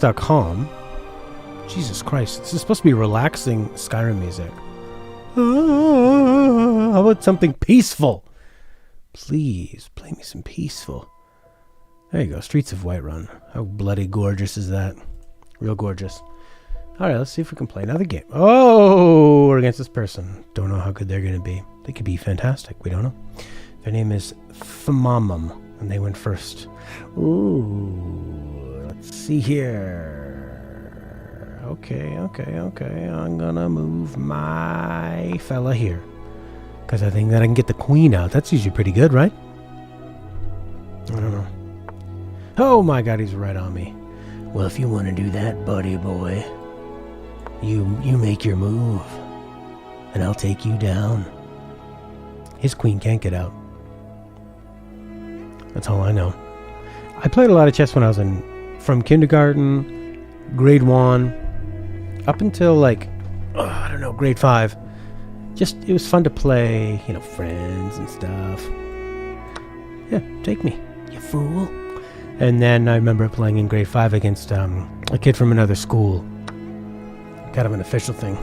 Streams.com. Jesus Christ, this is supposed to be relaxing Skyrim music. How about something peaceful? Please, play me some peaceful. There you go, Streets of Whiterun. How bloody gorgeous is that? Real gorgeous. Alright, let's see if we can play another game. Oh, we're against this person. Don't know how good they're going to be. They could be fantastic, we don't know. Their name is Famamum, and they went first. Ooh, let's see here. Okay. I'm gonna move my fella here. Because I think that I can get the queen out. That's usually pretty good, right? I don't know. Oh my god, he's right on me. Well, if you want to do that, buddy boy, you make your move. And I'll take you down. His queen can't get out. That's all I know. I played a lot of chess when I was from kindergarten, grade 1, up until like, I don't know, grade 5. Just, it was fun to play, you know, friends and stuff. Yeah, take me, you fool. And then I remember playing in grade 5 against a kid from another school. Kind of an official thing.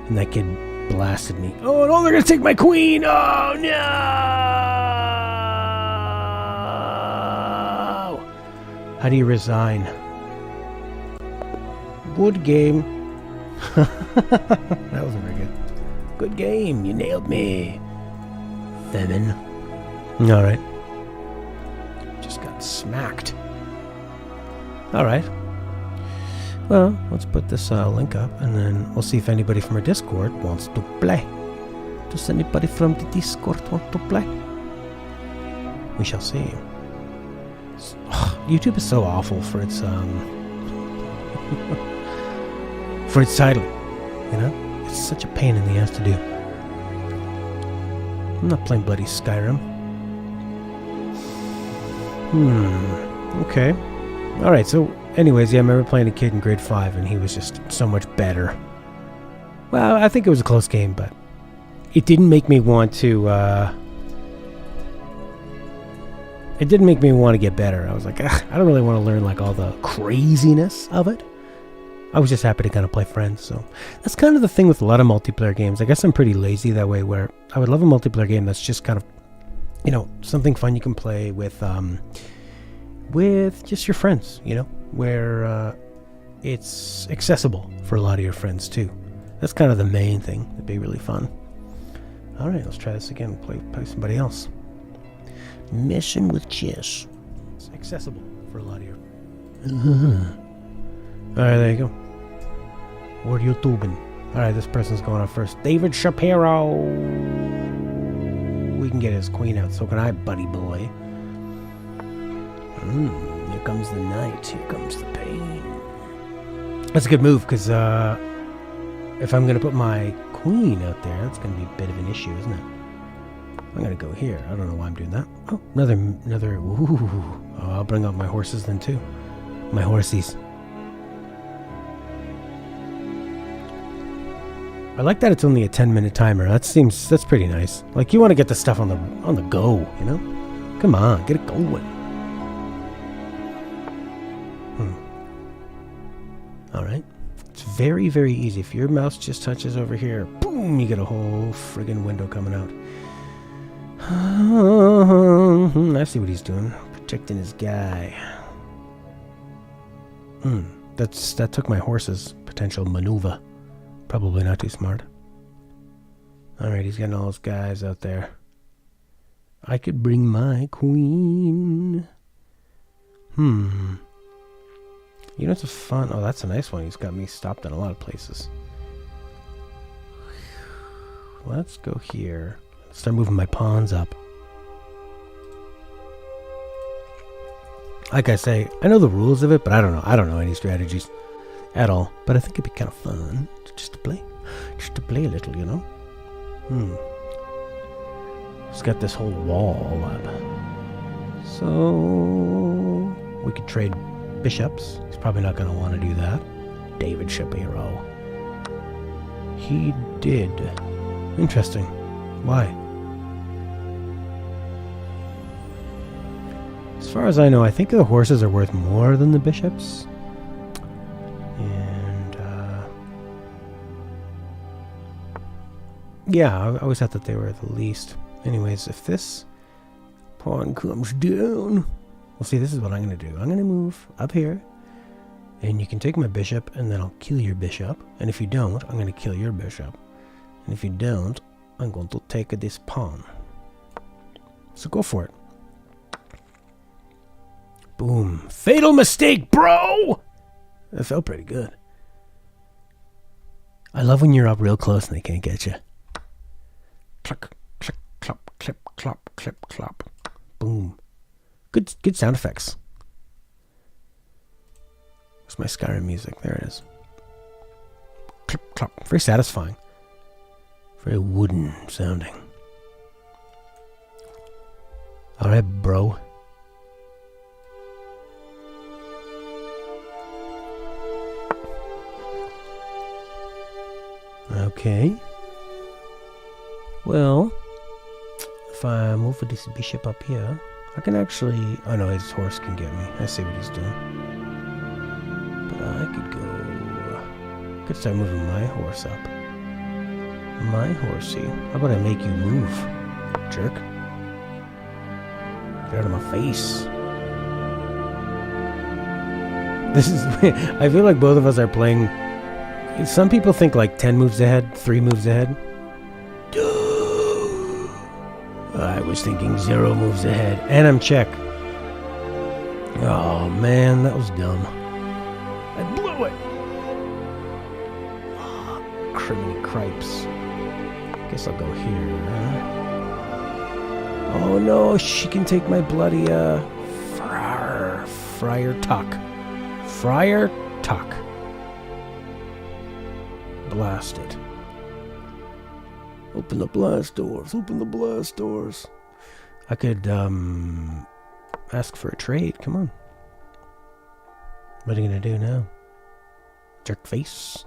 And that kid blasted me. Oh no, they're gonna take my queen! Oh no! How do you resign? Good game. That wasn't very good. Good game, you nailed me. Femin. Alright. Just got smacked. Alright. Well, let's put this link up and then we'll see if anybody from our Discord wants to play. Does anybody from the Discord want to play? We shall see. YouTube is so awful for its for its title, you know? It's such a pain in the ass to do. I'm not playing bloody Skyrim. Okay. Alright, so anyways, yeah, I remember playing a kid in grade 5 and he was just so much better. Well, I think it was a close game, but it didn't make me want to it didn't make me want to get better. I was like, I don't really want to learn like all the craziness of it. I was just happy to kind of play friends. So that's kind of the thing with a lot of multiplayer games. I guess I'm pretty lazy that way, where I would love a multiplayer game that's just kind of, you know, something fun you can play with just your friends, you know, where it's accessible for a lot of your friends too. That's kind of the main thing. It'd be really fun. All right, let's try this again. Play somebody else. Mission with chess. It's accessible for a lot of your. Alright, there you go. What are you tubing? Alright, this person's going on first. David Shapiro! We can get his queen out, so can I, buddy boy. Here comes the night. Here comes the pain. That's a good move, because if I'm going to put my queen out there, that's going to be a bit of an issue, isn't it? I'm going to go here. I don't know why I'm doing that. Oh, another. Ooh. Oh, I'll bring out my horses then, too. My horsies. I like that it's only a 10-minute timer. That's pretty nice. Like, you want to get the stuff on the go, you know? Come on, get it going. Alright. It's very, very easy. If your mouse just touches over here, boom, you get a whole friggin' window coming out. I see what he's doing. Protecting his guy. That took my horse's potential maneuver. Probably not too smart. Alright, he's getting all his guys out there. I could bring my queen. You know, it's a fun. Oh, that's a nice one. He's got me stopped in a lot of places. Let's go here. Start moving my pawns up. Like I say, I know the rules of it, but I don't know any strategies at all. But I think it'd be kind of fun just to play a little, you know. It's got this whole wall up, so we could trade bishops. He's probably not going to want to do that. David Shapiro. He did. Interesting. Why? As far as I know, I think the horses are worth more than the bishops. Yeah, I always thought that they were the least. Anyways, if this pawn comes down... Well, see, this is what I'm going to do. I'm going to move up here. And you can take my bishop, and then I'll kill your bishop. And if you don't, I'm going to kill your bishop. And if you don't, I'm going to take this pawn. So go for it. Boom. Fatal mistake, bro! That felt pretty good. I love when you're up real close and they can't get you. Click, click, clop, clip, clop, clip, clop. Boom. Good sound effects. Where's my Skyrim music? There it is. Clip, clop. Very satisfying. Very wooden sounding. Alright, bro. Okay. Well, if I move this bishop up here, I can actually... Oh no, his horse can get me. I see what he's doing. But I could go... Could start moving my horse up. My horsey. How about I make you move, jerk? Get out of my face. This is... I feel like both of us are playing... Some people think like 10 moves ahead, 3 moves ahead. I was thinking 0 moves ahead. And I'm check. Oh man, that was dumb. I blew it. Oh, criminy cripes. Guess I'll go here. Oh no, she can take my bloody Friar Tuck. Friar Tuck. Blast it. Open the blast doors. Open the blast doors. I could ask for a trade. Come on. What are you gonna do now? Jerk face.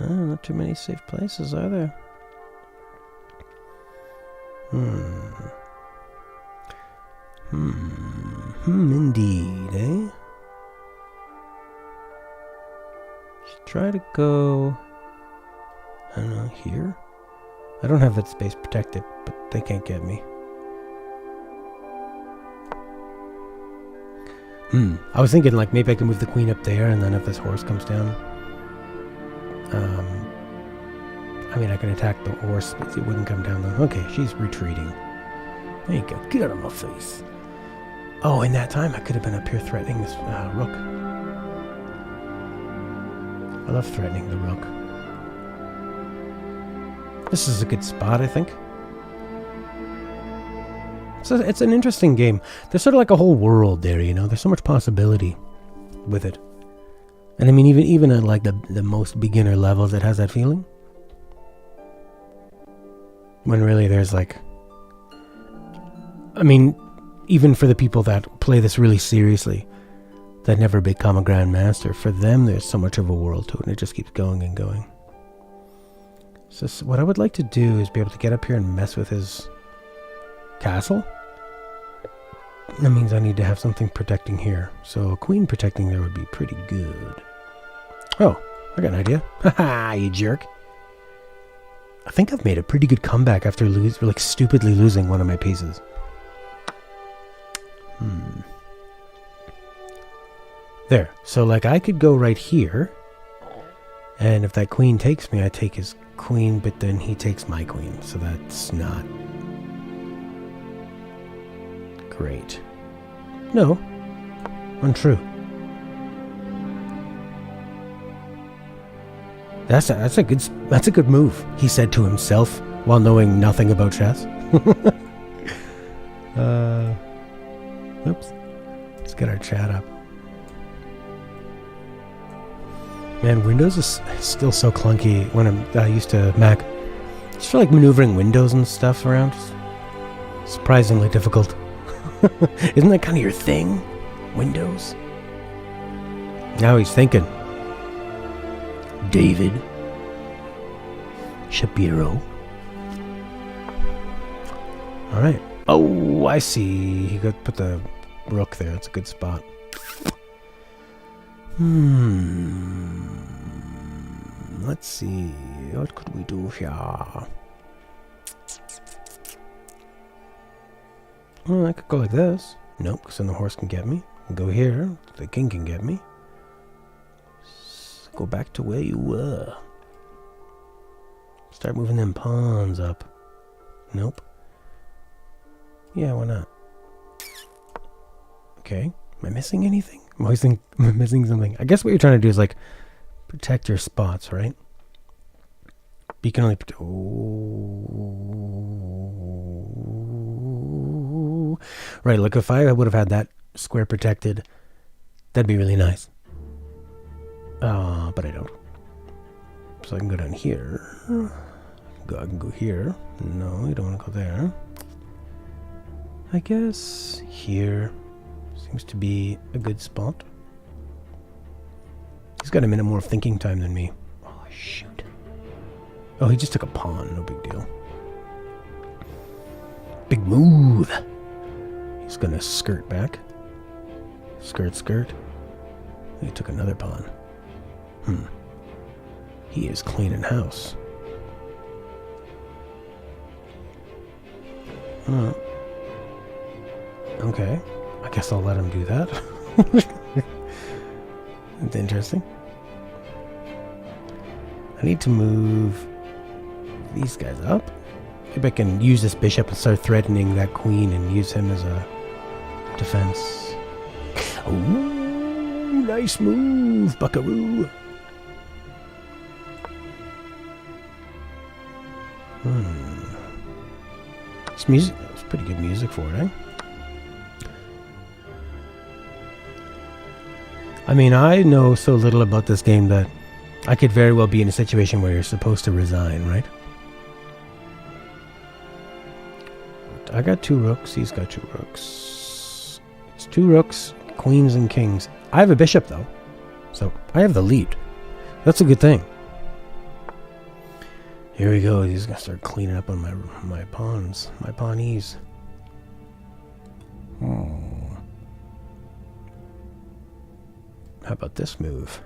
Not too many safe places, are there? Indeed, eh? Should try to go... I don't know, here? I don't have that space protected, but they can't get me. I was thinking, like, maybe I can move the queen up there, and then if this horse comes down... I mean, I can attack the horse, but it wouldn't come down, though. Okay, she's retreating. There you go. Get out of my face. Oh, in that time, I could have been up here threatening this rook. I love threatening the rook. This is a good spot, I think. So it's an interesting game. There's sort of like a whole world there, you know. There's so much possibility with it. And I mean, even at like the most beginner levels, it has that feeling. When really there's like... I mean, even for the people that play this really seriously, that never become a grandmaster, for them there's so much of a world to it, and it just keeps going and going. So what I would like to do is be able to get up here and mess with his castle. That means I need to have something protecting here. So a queen protecting there would be pretty good. Oh, I got an idea. Haha, you jerk. I think I've made a pretty good comeback after stupidly losing one of my pieces. There. So like I could go right here. And if that queen takes me, I take his queen, but then he takes my queen. So that's not great. No. Untrue. That's a good move, he said to himself while knowing nothing about chess. Oops. Let's get our chat up. Man, Windows is still so clunky when I'm used to Mac. I just feel like maneuvering windows and stuff around is surprisingly difficult. Isn't that kind of your thing? Windows? Now he's thinking. David Shapiro. Alright. Oh, I see. He could put the rook there. That's a good spot. Let's see. What could we do here? Well, I could go like this. Nope, because then the horse can get me. Go here. The king can get me. Go back to where you were. Start moving them pawns up. Nope. Yeah, why not? Okay. Am I missing anything? I'm always thinking I'm missing something. I guess what you're trying to do is like protect your spots, right? But you can only... Oh. Right, look, if I would have had that square protected, that'd be really nice. But I don't. So I can go down here. I can go here. No, you don't want to go there. I guess here seems to be a good spot. He's got a minute more of thinking time than me. Oh, shoot. Oh, he just took a pawn. No big deal. Big move. He's going to skirt back. Skirt, skirt. He took another pawn. He is cleaning house. Okay. I guess I'll let him do that. That's interesting. I need to move these guys up. Maybe I can use this bishop and start threatening that queen and use him as a defense. Ooh, nice move, buckaroo. This music, that was pretty good music for it, eh? I mean, I know so little about this game that I could very well be in a situation where you're supposed to resign, right? I got 2 rooks, he's got 2 rooks. It's 2 rooks, queens and kings. I have a bishop, though, so I have the lead. That's a good thing. Here we go. He's gonna start cleaning up on my pawns, my pawnees. How about this move?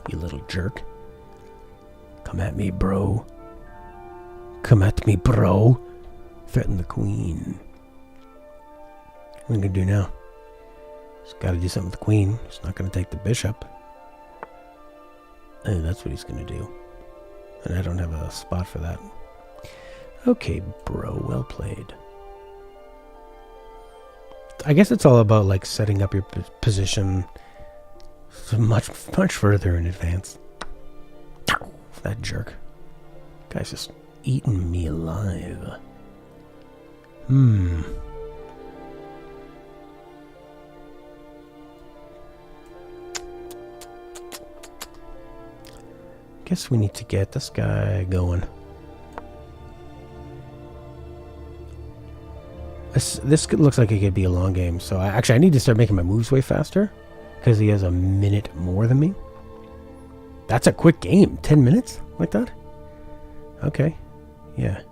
You little jerk. Come at me, bro. Come at me, bro. Threaten the queen. What are you gonna do now? He's gotta do something with the queen. He's not gonna take the bishop. And that's what he's gonna do. And I don't have a spot for that. Okay, bro, well played. I guess it's all about like setting up your position much further in advance. That jerk. Guy's just eating me alive. Guess we need to get this guy going. This looks like it could be a long game, so I need to start making my moves way faster because he has a minute more than me. That's a quick game. 10 minutes like that? Okay. Yeah.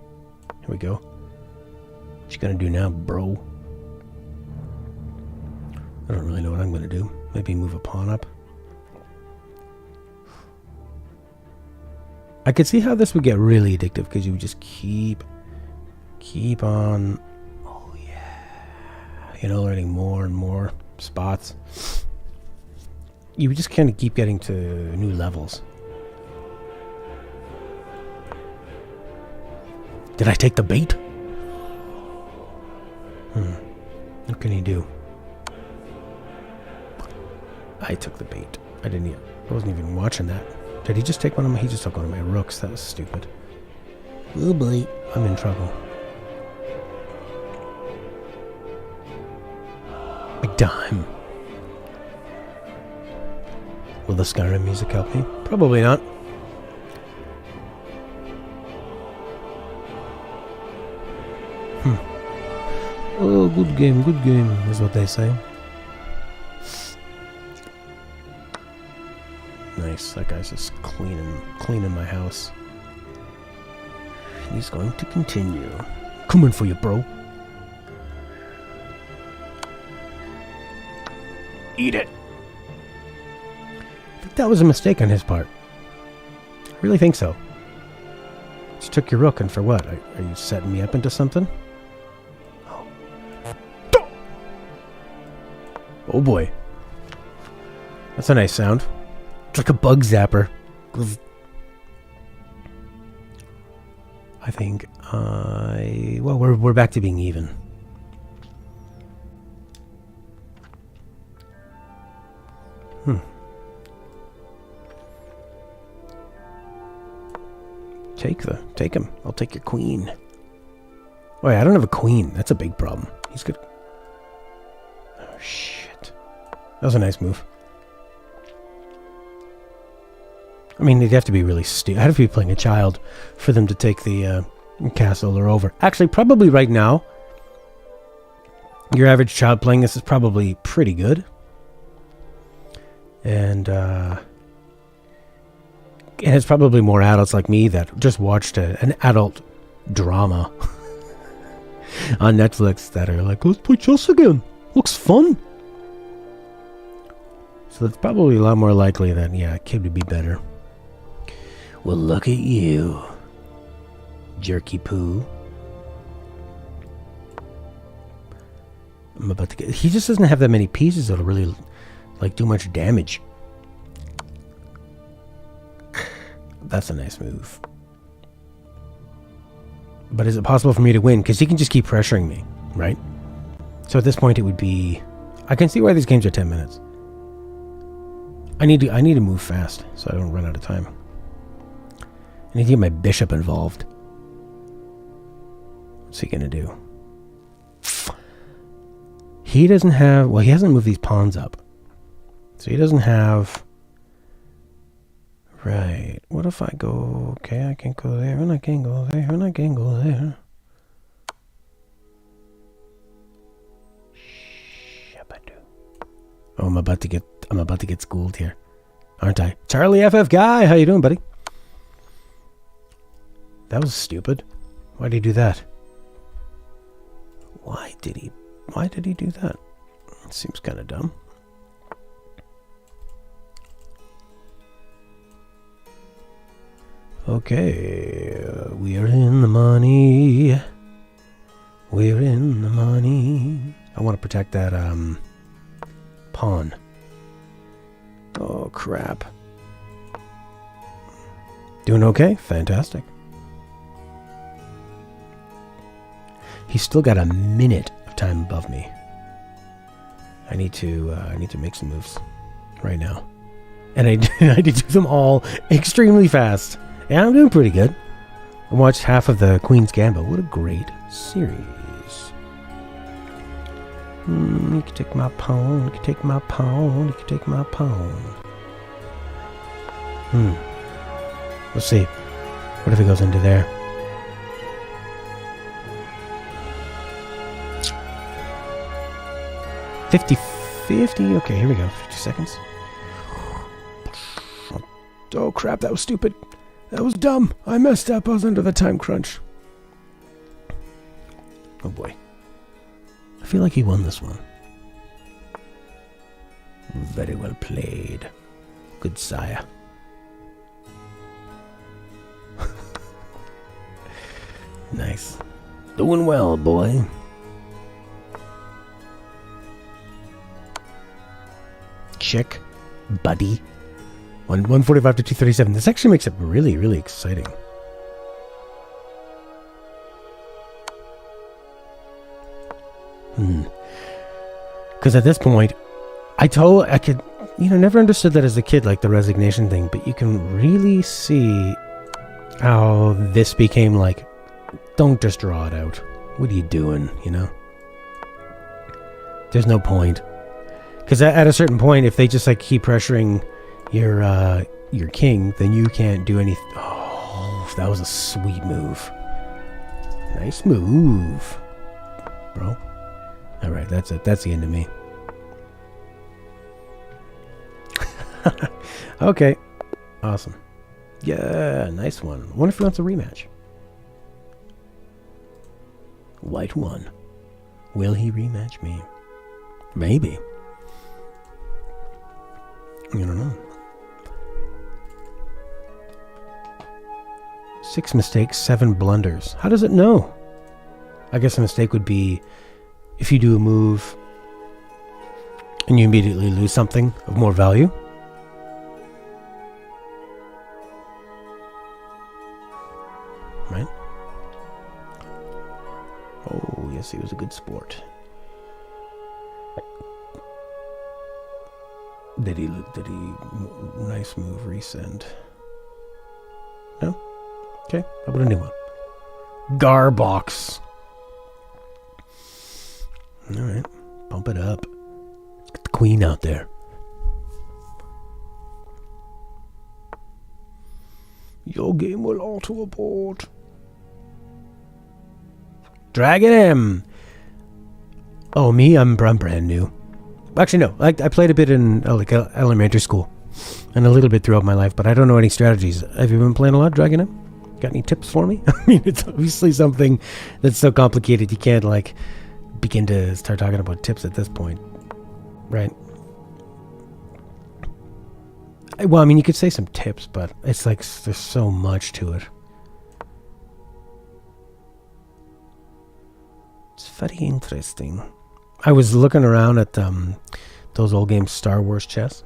Here we go. What you gonna do now, bro? I don't really know what I'm gonna do. Maybe move a pawn up. I could see how this would get really addictive because you would just keep on, oh yeah, you know, learning more and more spots. You would just kind of keep getting to new levels. Did I take the bait? What can he do? I took the bait. I wasn't even watching that. Did he just take one of my... He just took one of my rooks. That was stupid. Oh boy. I'm in trouble. Big time. Will the Skyrim music help me? Probably not. Oh, good game, is what they say. Nice, that guy's just cleaning my house. He's going to continue. Coming for you, bro. Eat it. I think that was a mistake on his part. Really think so. Just took your rook, and for what? Are you setting me up into something? Oh. Oh boy. That's a nice sound. It's like a bug zapper. I think well, we're back to being even. Take him. I'll take your queen. Oh yeah, I don't have a queen. That's a big problem. He's good. Oh shit. That was a nice move. I mean, they'd have to be really stupid. I'd have to be playing a child for them to take the castle or over. Actually, probably right now, your average child playing this is probably pretty good. And it's probably more adults like me that just watched an adult drama on Netflix that are like, let's play chess again. Looks fun. So it's probably a lot more likely that, yeah, a kid would be better. Well, look at you, jerky poo. I'm about to get... He just doesn't have that many pieces that'll really, like, do much damage. That's a nice move. But is it possible for me to win? Because he can just keep pressuring me, right? So at this point it would be... I can see why these games are 10 minutes. I need to move fast so I don't run out of time. I need to get my bishop involved. What's he gonna do? He doesn't have... Well, he hasn't moved these pawns up. So he doesn't have... Right. What if I go... Okay, I can go there, and I can go there, and I can go there. Oh, I'm about to get schooled here, aren't I? Charlie FF Guy, how you doing, buddy? That was stupid. Why did he do that? Why did he do that? It seems kind of dumb. Okay, we're in the money. We're in the money. I want to protect that pawn. Oh crap. Doing okay? Fantastic. He's still got a minute of time above me. I need to make some moves right now, and I need to do them all extremely fast. Yeah, I'm doing pretty good. I watched half of the Queen's Gambit. What a great series. You can take my pawn. You can take my pawn. You can take my pawn. Let's see. What if it goes into there? $50. Okay, here we go. 50 seconds. Oh crap, that was stupid. That was dumb. I messed up. I was under the time crunch. Oh boy. I feel like he won this one. Very well played. Good sire. Nice. Doing well, boy. Check, buddy. 145 to 237. This actually makes it really, really exciting. Because at this point, I could, never understood that as a kid, like the resignation thing, but you can really see how this became like, don't just draw it out. What are you doing, There's no point. Because at a certain point, if they just like keep pressuring your king, then you can't do anything. Oh, that was a sweet move. Nice move, bro. All right, that's it. That's the end of me. Okay, awesome. Yeah, nice one. Wonder if he wants a rematch. White won. Will he rematch me? Maybe. I don't know. 6 mistakes, 7 blunders. How does it know? I guess a mistake would be if you do a move and you immediately lose something of more value. Right? Oh, yes, he was a good sport. Did he nice move, resend? No? Okay, how about a new one? Garbox. Alright, bump it up. Let's get the queen out there. Your game will auto abort. Dragon M. Oh, me? I'm brand new. Actually, no. I played a bit in elementary school and a little bit throughout my life, but I don't know any strategies. Have you been playing a lot, Dragon M? Got any tips for me? I mean, it's obviously something that's so complicated you can't, like, begin to start talking about tips at this point. Right? Well, I mean, you could say some tips, but it's like there's so much to it. It's very interesting. I was looking around at those old games, Star Wars chess,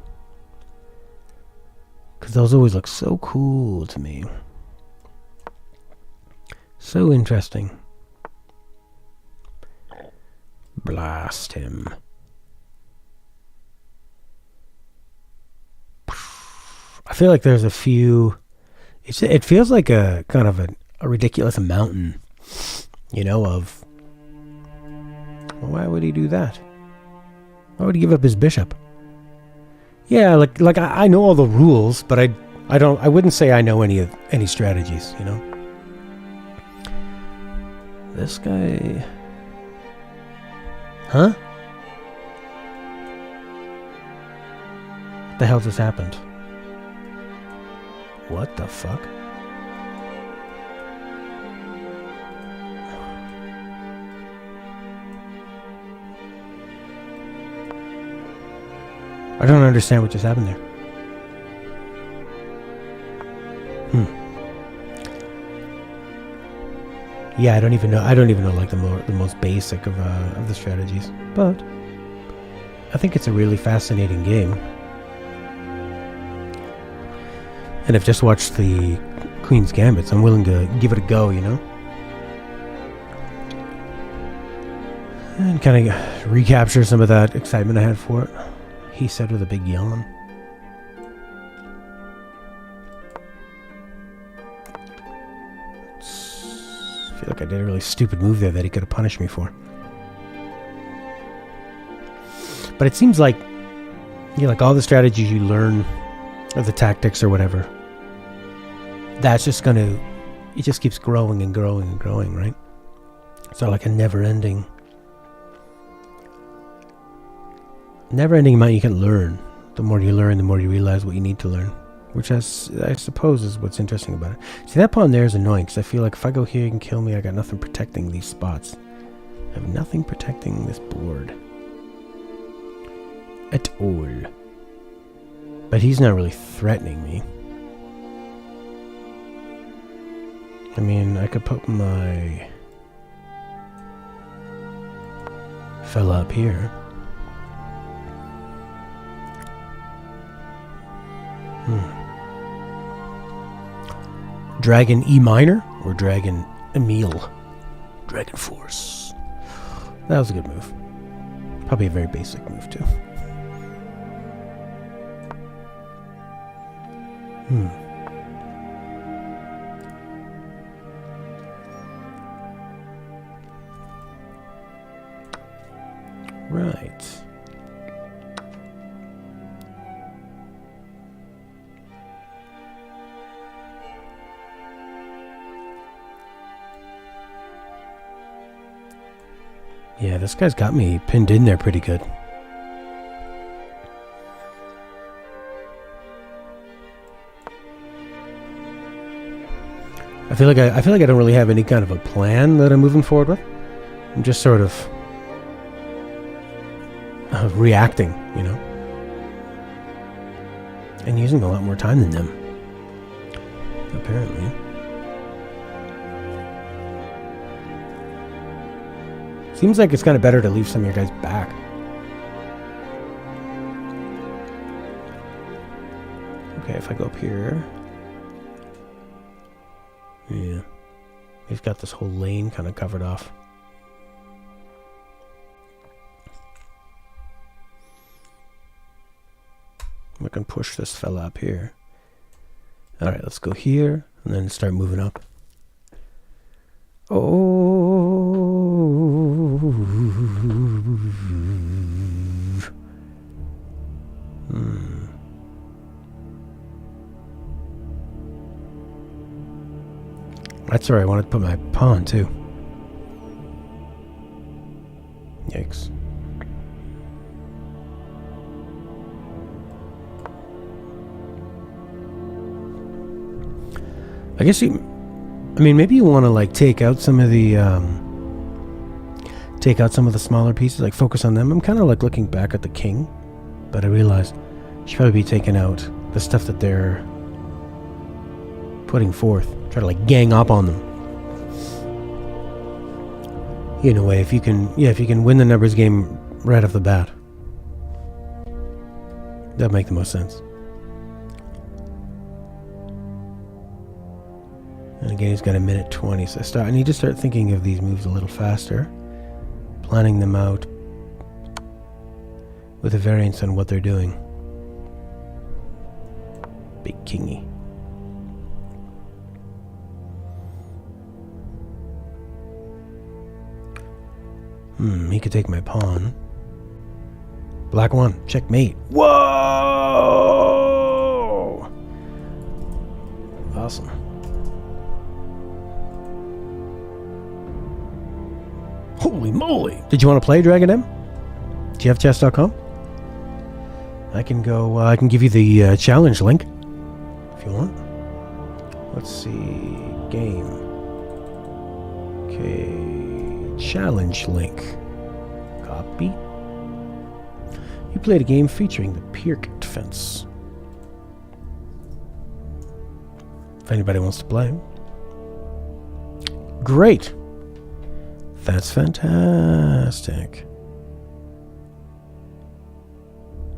because those always look so cool to me. So interesting. Blast him. I feel like there's a few... It feels like a kind of a ridiculous mountain, you know, of... Well, why would he do that? Why would he give up his bishop? Yeah, like I know all the rules, but I wouldn't say I know any strategies, you know. This guy... Huh? What the hell just happened? What the fuck? I don't understand what just happened there. Yeah, I don't even know like the most basic of the strategies, but I think it's a really fascinating game. And I've just watched the Queen's Gambit, so I'm willing to give it a go, you know? And kind of recapture some of that excitement I had for it. He said with a big yawn. I feel like I did a really stupid move there that he could have punished me for. But it seems like, you know, like all the strategies you learn, or the tactics or whatever, that's just gonna, it just keeps growing and growing and growing, right? So like a never-ending amount you can learn. The more you learn, the more you realize what you need to learn, which I suppose is what's interesting about it. See, that pawn there is annoying because I feel like if I go here, you can kill me. I got nothing protecting these spots. I have nothing protecting this board at all. But he's not really threatening me. I mean, I could put my fella up here. Dragon E minor or Dragon Emile? Dragon Force. That was a good move. Probably a very basic move too. Right. Yeah, this guy's got me pinned in there pretty good. I feel like I don't really have any kind of a plan that I'm moving forward with. I'm just sort of reacting, you know, and using a lot more time than them, apparently. Seems like it's kind of better to leave some of your guys back. Okay, if I go up here. Yeah. We've got this whole lane kind of covered off. We can push this fella up here. Alright, let's go here and then start moving up. That's where I wanted to put my pawn too. Yikes. I guess you... I mean, maybe you want to like take out some of the smaller pieces, like focus on them. I'm kind of like looking back at the king, but I realized I should probably be taking out the stuff that they're putting forth. Try to like gang up on them. In a way, if you can win the numbers game right off the bat, that'd make the most sense. And again, he's got a minute 20, so I need to start thinking of these moves a little faster, planning them out with a variance on what they're doing. Big kingy. He could take my pawn. Black one, checkmate. Whoa! Awesome. Holy moly! Did you want to play Dragon M? Do you have chess.com? I can go. I can give you the challenge link if you want. Let's see. Game. Okay. Challenge link. Copy. You played a game featuring the Pirk defense. If anybody wants to play. Great. That's fantastic.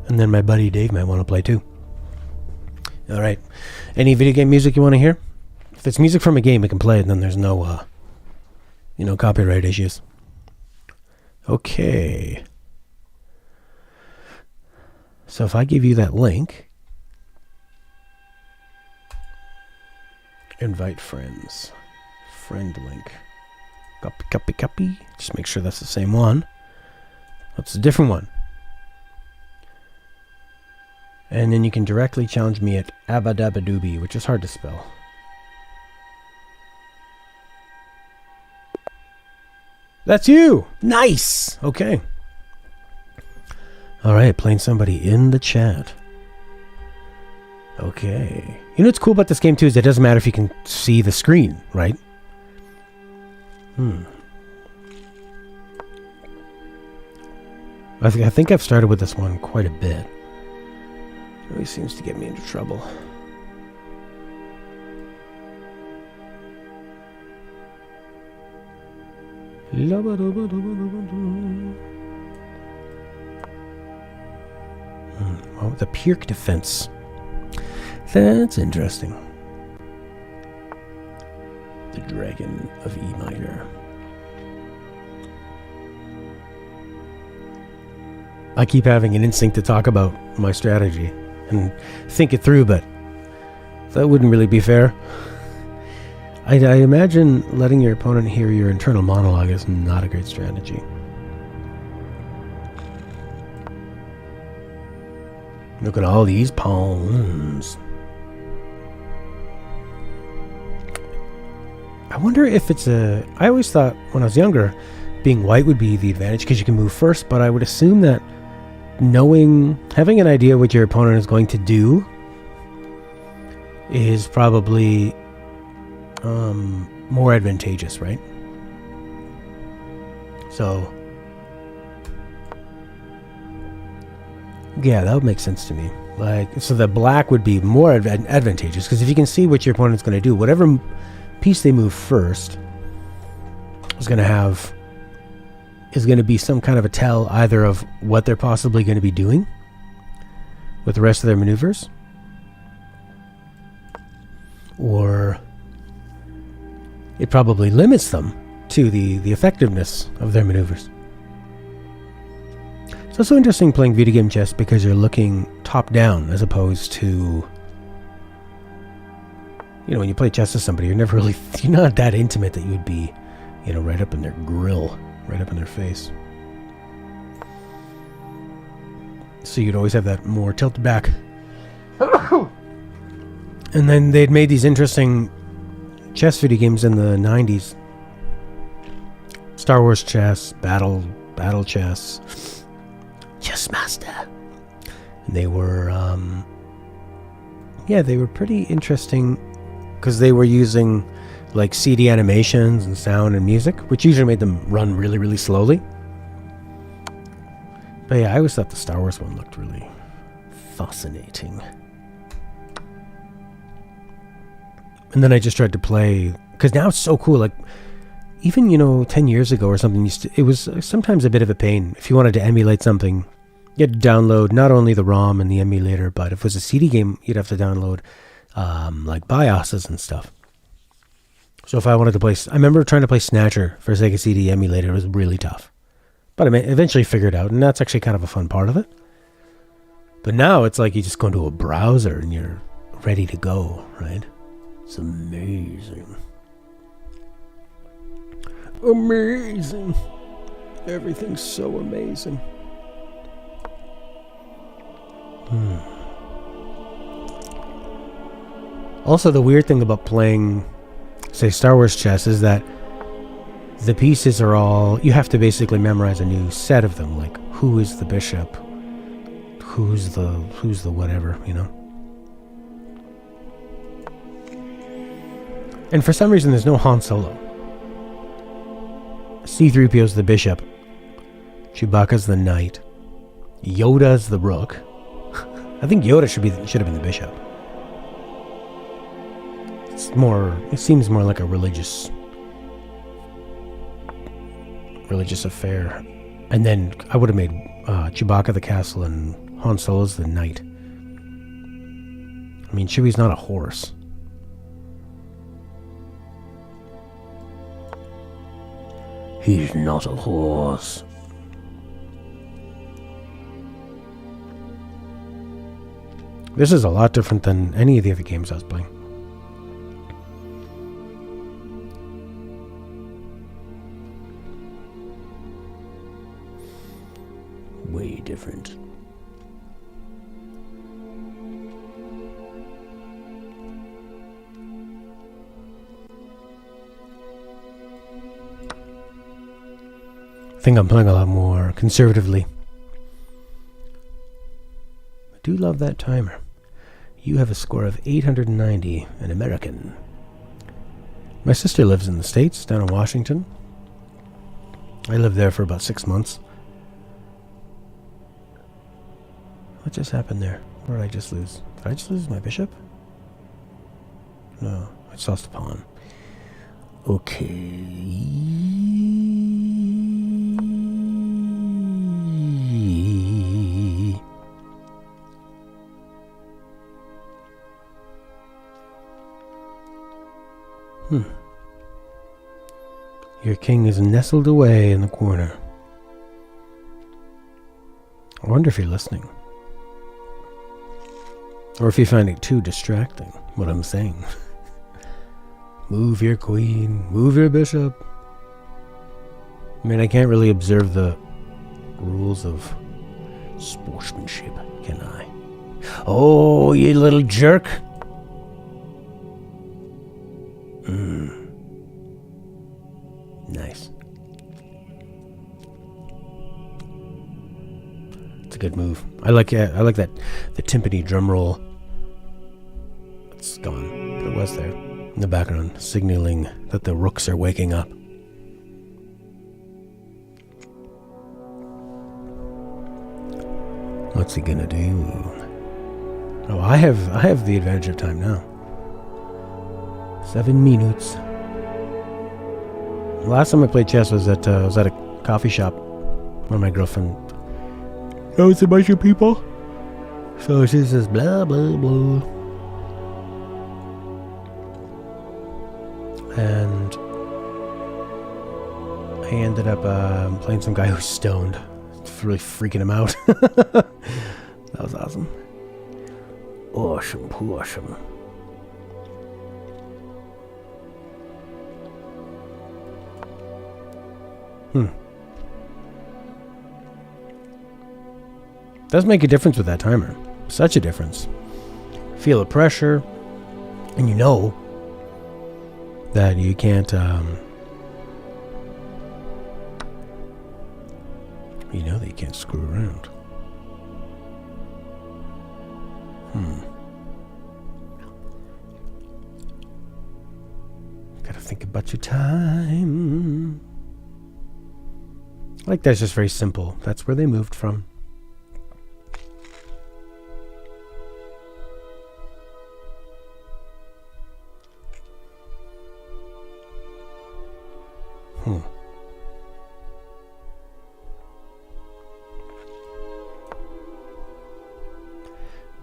And then my buddy Dave might want to play too. Alright. Any video game music you want to hear? If it's music from a game, we can play it, and then there's no copyright issues. Okay. So if I give you that link, invite friends, friend link, copy, just make sure that's the same one. That's a different one. And then you can directly challenge me at Abadabadooby, which is hard to spell. That's you! Nice! Okay. Alright, playing somebody in the chat. Okay. You know what's cool about this game too is it doesn't matter if you can see the screen, right? I think I've started with this one quite a bit. It always seems to get me into trouble. Oh, the Pirk defense. That's interesting. The Dragon of E minor. I keep having an instinct to talk about my strategy and think it through, but that wouldn't really be fair. I imagine letting your opponent hear your internal monologue is not a great strategy. Look at all these pawns. I wonder if it's a... I always thought when I was younger, being white would be the advantage because you can move first, but I would assume that having an idea what your opponent is going to do is probably more advantageous, right? So, yeah, that would make sense to me. Like, so the black would be more advantageous because if you can see what your opponent's going to do, whatever piece they move first is going to have is going to be some kind of a tell either of what they're possibly going to be doing with the rest of their maneuvers, or it probably limits them to the effectiveness of their maneuvers. It's also interesting playing video game chess because you're looking top down as opposed to, when you play chess with somebody, you're not that intimate that you would be, right up in their grill, right up in their face. So you'd always have that more tilted back. And then they'd made these interesting chess video games in the 90s. Star Wars chess, battle chess, Chess Master. And they were, they were pretty interesting because they were using like CD animations and sound and music, which usually made them run really, really slowly. But yeah, I always thought the Star Wars one looked really fascinating. And then I just tried to play, because now it's so cool. Like, even, 10 years ago or something, it was sometimes a bit of a pain. If you wanted to emulate something, you had to download not only the ROM and the emulator, but if it was a CD game, you'd have to download like BIOSes and stuff. So if I wanted to play, I remember trying to play Snatcher for Sega CD emulator. It was really tough. But I eventually figured it out, and that's actually kind of a fun part of it. But now it's like you just go into a browser and you're ready to go, right? It's amazing. Amazing. Everything's so amazing. Also, the weird thing about playing, say, Star Wars chess is that the pieces are all, you have to basically memorize a new set of them, like who is the bishop, who's the whatever, And for some reason there's no Han Solo. C-3PO's the bishop, Chewbacca's the knight, Yoda's the rook. I think Yoda should have been the bishop. It seems more like a religious affair. And then I would have made Chewbacca the castle and Han Solo's the knight. I mean, Chewie's not a horse. He's not a horse. This is a lot different than any of the other games I was playing. Way different. I think I'm playing a lot more conservatively. I do love that timer. You have a score of 890, an American. My sister lives in the States, down in Washington. I lived there for about 6 months. What just happened there? What did I just lose? Did I just lose my bishop? No, I just lost a pawn. Okay. Your king is nestled away in the corner. I wonder if you're listening. Or if you find it too distracting, what I'm saying. Move your queen, move your bishop. I mean, I can't really observe the rules of sportsmanship, can I? Oh, you little jerk. Nice. It's a good move. I like that the timpani drum roll. It's gone, but it was there in the background, signaling that the rooks are waking up. What's he gonna do? Oh, I have the advantage of time now. 7 minutes. Last time I played chess was at coffee shop. One of my girlfriend knows a bunch of people. So she says blah blah blah. And I ended up playing some guy who's stoned. It's really freaking him out. That was awesome. Awesome. Does make a difference with that timer. Such a difference. Feel the pressure, and you know that you can't, you know that you can't screw around. Gotta think about your time. Like that's just very simple. That's where they moved from.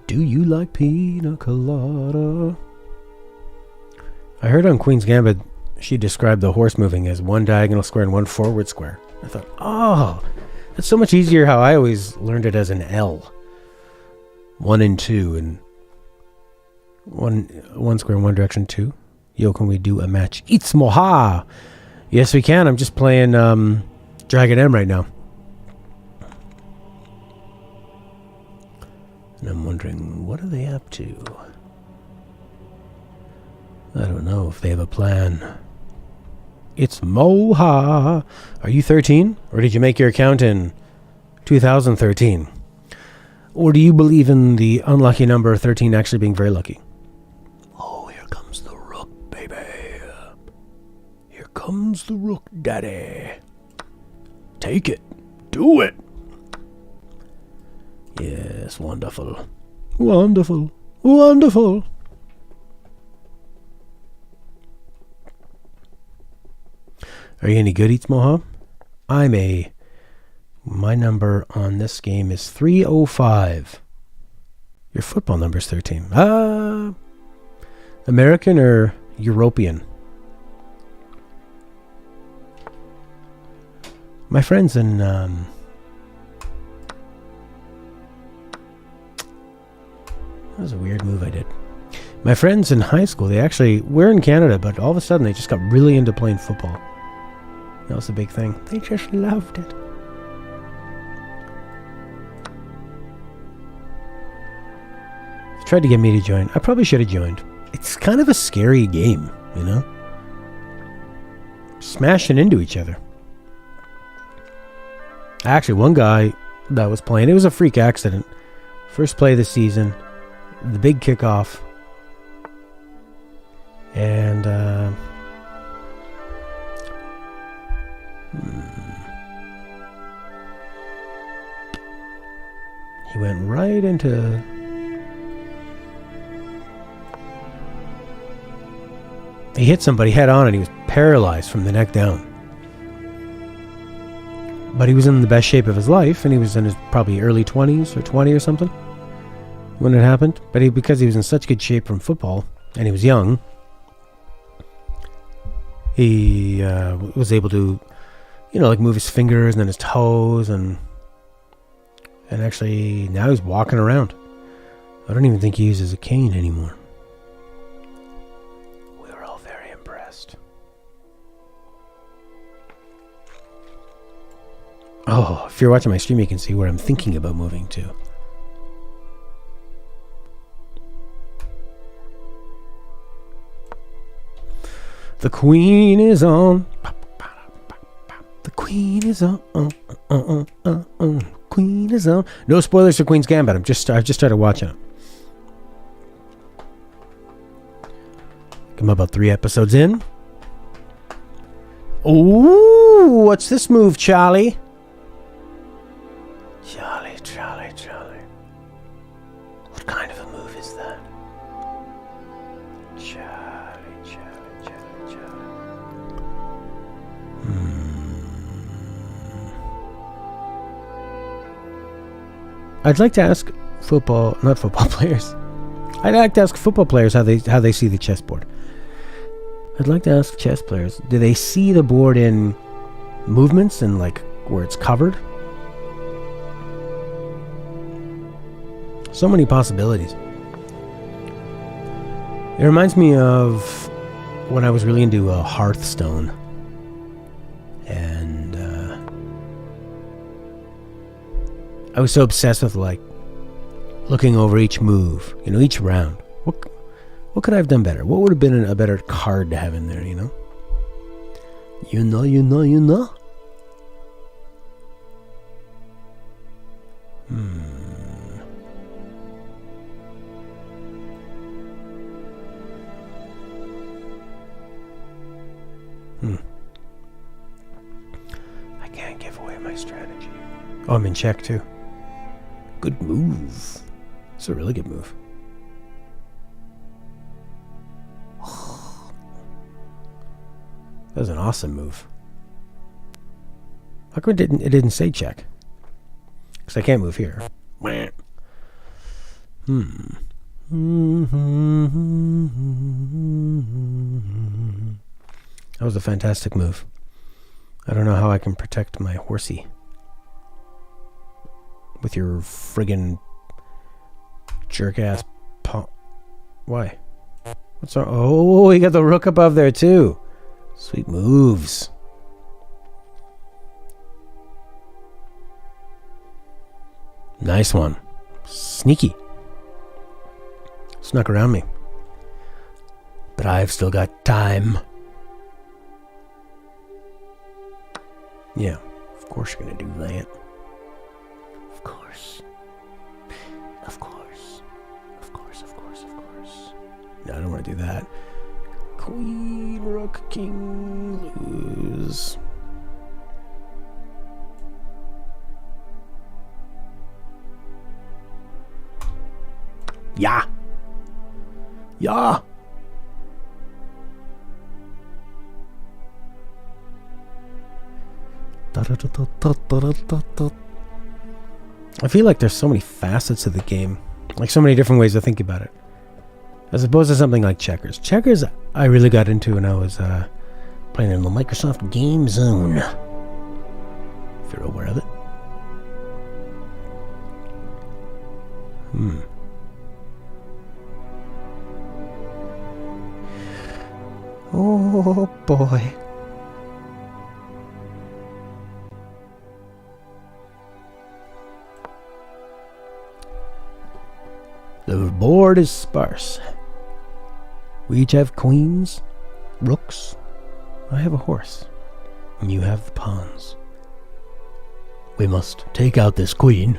Do you like pina colada? I heard on Queen's Gambit she described the horse moving as one diagonal square and one forward square. I thought, oh, that's so much easier how I always learned it as an L. 1 and 2 and one square in one direction, 2. Yo, can we do a match? It's moha! Yes, we can. I'm just playing Dragon M right now. And I'm wondering, what are they up to? I don't know if they have a plan. It's Moha. Are you 13? Or did you make your account in 2013? Or do you believe in the unlucky number 13 actually being very lucky? Oh, here comes the rook, baby. Here comes the rook, daddy. Take it. Do it. Yes, wonderful. Wonderful. Wonderful. Are you any good, Eats Moha? My number on this game is 305. Your football number is 13. American or European? My friends in that was a weird move I did. My friends in high school, we're in Canada, but all of a sudden they just got really into playing football. That was the big thing. They just loved it. They tried to get me to join. I probably should have joined. It's kind of a scary game, you know? Smashing into each other. Actually, one guy that was playing, it was a freak accident. First play of the season, the big kickoff. And, he went right into... He hit somebody head on and he was paralyzed from the neck down. But he was in the best shape of his life, and he was in his probably early 20s or 20 or something when it happened. But because he was in such good shape from football, and he was young, he was able to, like move his fingers and then his toes, and actually now he's walking around. I don't even think he uses a cane anymore. We were all very impressed. Oh, if you're watching my stream, you can see where I'm thinking about moving to. The queen is on. The queen is on. Queen is on. No spoilers for Queen's Gambit. I've just started watching it. I'm about 3 episodes in. Ooh, what's this move, Charlie? Charlie. What kind of a move is that? Charlie. I'd like to ask not football players. I'd like to ask football players how they see the chessboard. I'd like to ask chess players, do they see the board in movements and like where it's covered? So many possibilities. It reminds me of when I was really into Hearthstone. And I was so obsessed with like looking over each move, each round. What could I have done better? What would have been a better card to have in there, You know. I can't give away my strategy. Oh, I'm in check too. Good move. It's a really good move. That was an awesome move. How come it didn't say check? Because I can't move here. That was a fantastic move. I don't know how I can protect my horsey with your friggin' jerk-ass paw. Why? What's wrong? Oh, he got the rook above there too. Sweet moves. Nice one. Sneaky. Snuck around me. But I've still got time. Yeah, of course you're gonna do that. Of course. Of course. Of course, of course, of course. No, I don't want to do that. Queen, rook, king, lose. Yeah. Yeah. I feel like there's so many facets of the game, like so many different ways to think about it, as opposed to something like checkers. Checkers I really got into when I was playing in the Microsoft Game Zone, if you're aware of it. Oh boy. The board is sparse. We each have queens, rooks. I have a horse, and you have the pawns. We must take out this queen.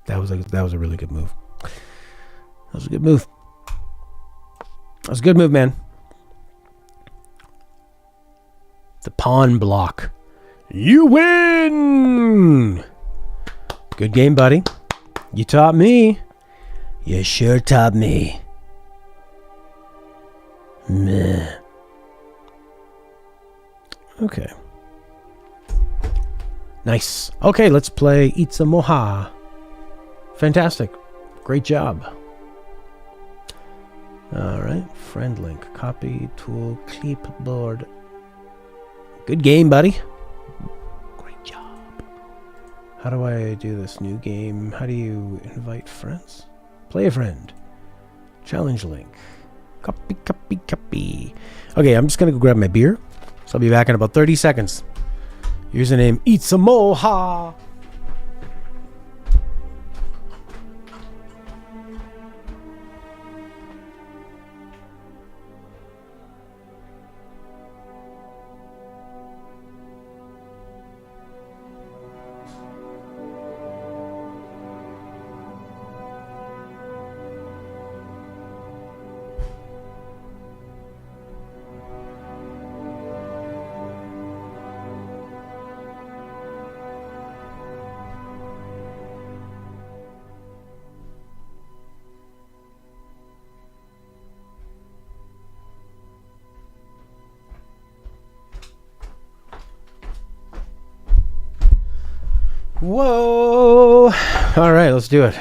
That was a really good move. That was a good move. That was a good move, man. The pawn block. You win! Good game, buddy. You taught me. You sure taught me. Meh. Okay. Nice. Okay, let's play Itza Moha. Fantastic. Great job. Alright. Friend link. Copy. Tool. Clipboard. Good game, buddy. Great job. How do I do this new game? How do you invite friends? Play a friend. Challenge link. Copy, copy, copy. Okay, I'm just going to go grab my beer. So I'll be back in about 30 seconds. Username Itza Moha. Whoa! All right, let's do it.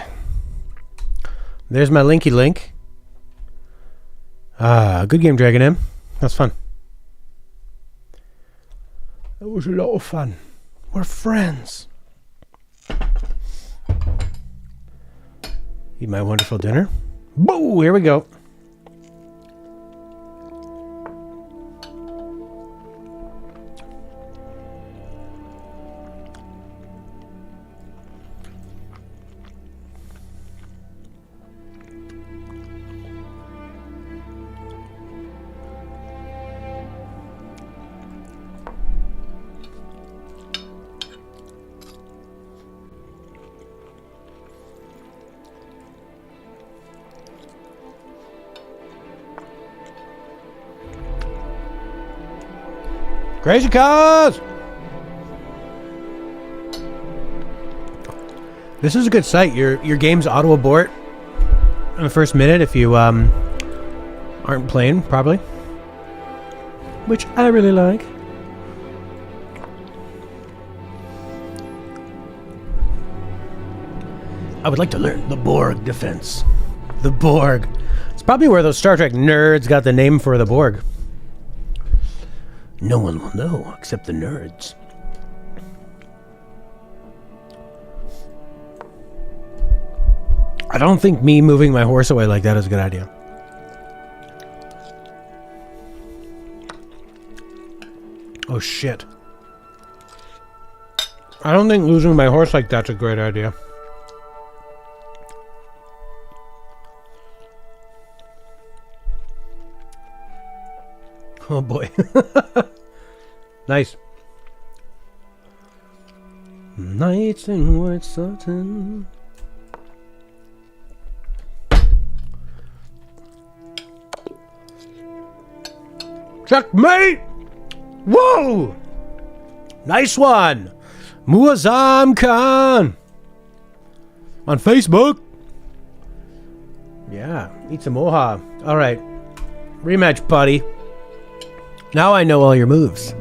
There's my Linky Link. Good game, Dragon M. That's fun. That was a lot of fun. We're friends. Eat my wonderful dinner. Boo! Here we go. Crazy cars! This is a good site. Your game's auto abort in the first minute if you aren't playing properly, which I really like. I would like to learn the Borg defense. The Borg. It's probably where those Star Trek nerds got the name for the Borg. No one will know except the nerds. I don't think me moving my horse away like that is a good idea. Oh shit. I don't think losing my horse like that's a great idea. Oh boy. Nice. Nights in white satin. Checkmate! Whoa! Nice one! Muazzam Khan! On Facebook? Yeah, eat some moha. Alright. Rematch, buddy. Now I know all your moves.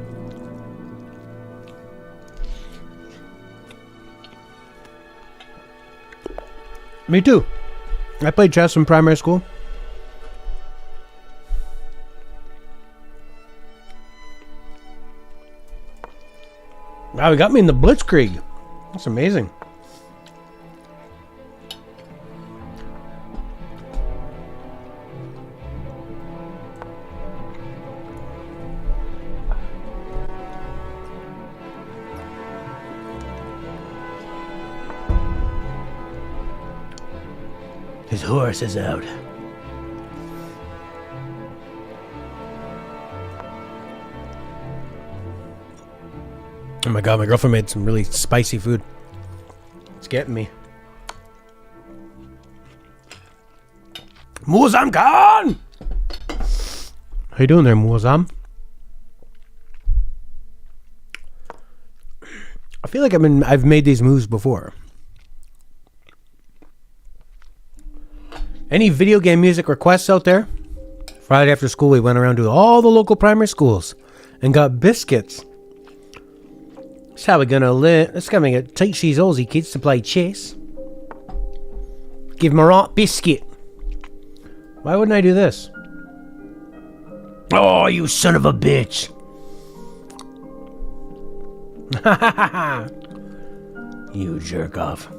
Me too. I played chess in primary school. Wow, he got me in the Blitzkrieg. That's amazing. His horse is out. Oh my god, my girlfriend made some really spicy food. It's getting me. Muazzam Khan! How you doing there, Muazzam? I feel like I've made these moves before. Any video game music requests out there? Friday after school, we went around to all the local primary schools and got biscuits. That's how we're gonna live. That's gonna teach these Aussie kids to play chess. Give them a right biscuit. Why wouldn't I do this? Oh, you son of a bitch! You jerk off.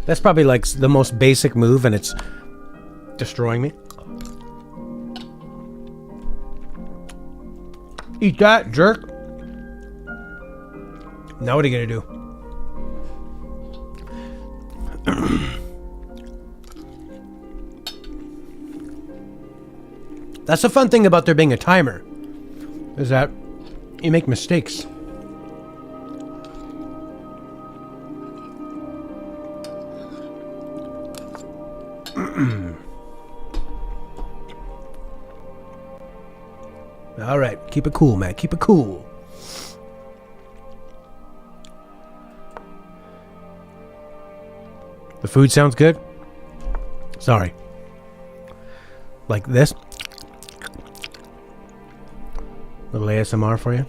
That's probably like the most basic move and it's destroying me. Eat that, jerk. Now what are you gonna do? That's the fun thing about there being a timer, is that you make mistakes. All right, keep it cool, man. Keep it cool. The food sounds good? Sorry. Like this? Little ASMR for you.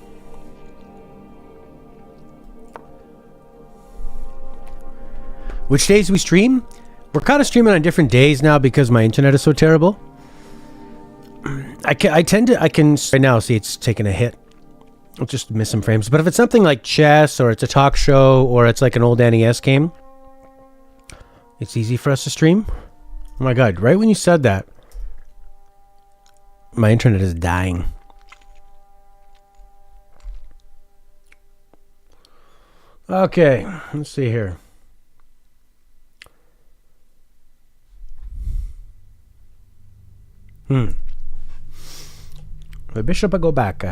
Which days we stream? We're kind of streaming on different days now because my internet is so terrible. I can right now see it's taking a hit. I'll just miss some frames. But if it's something like chess or it's a talk show or it's like an old NES game, it's easy for us to stream. Oh my god, right when you said that, my internet is dying. Okay, let's see here. The bishop I go back.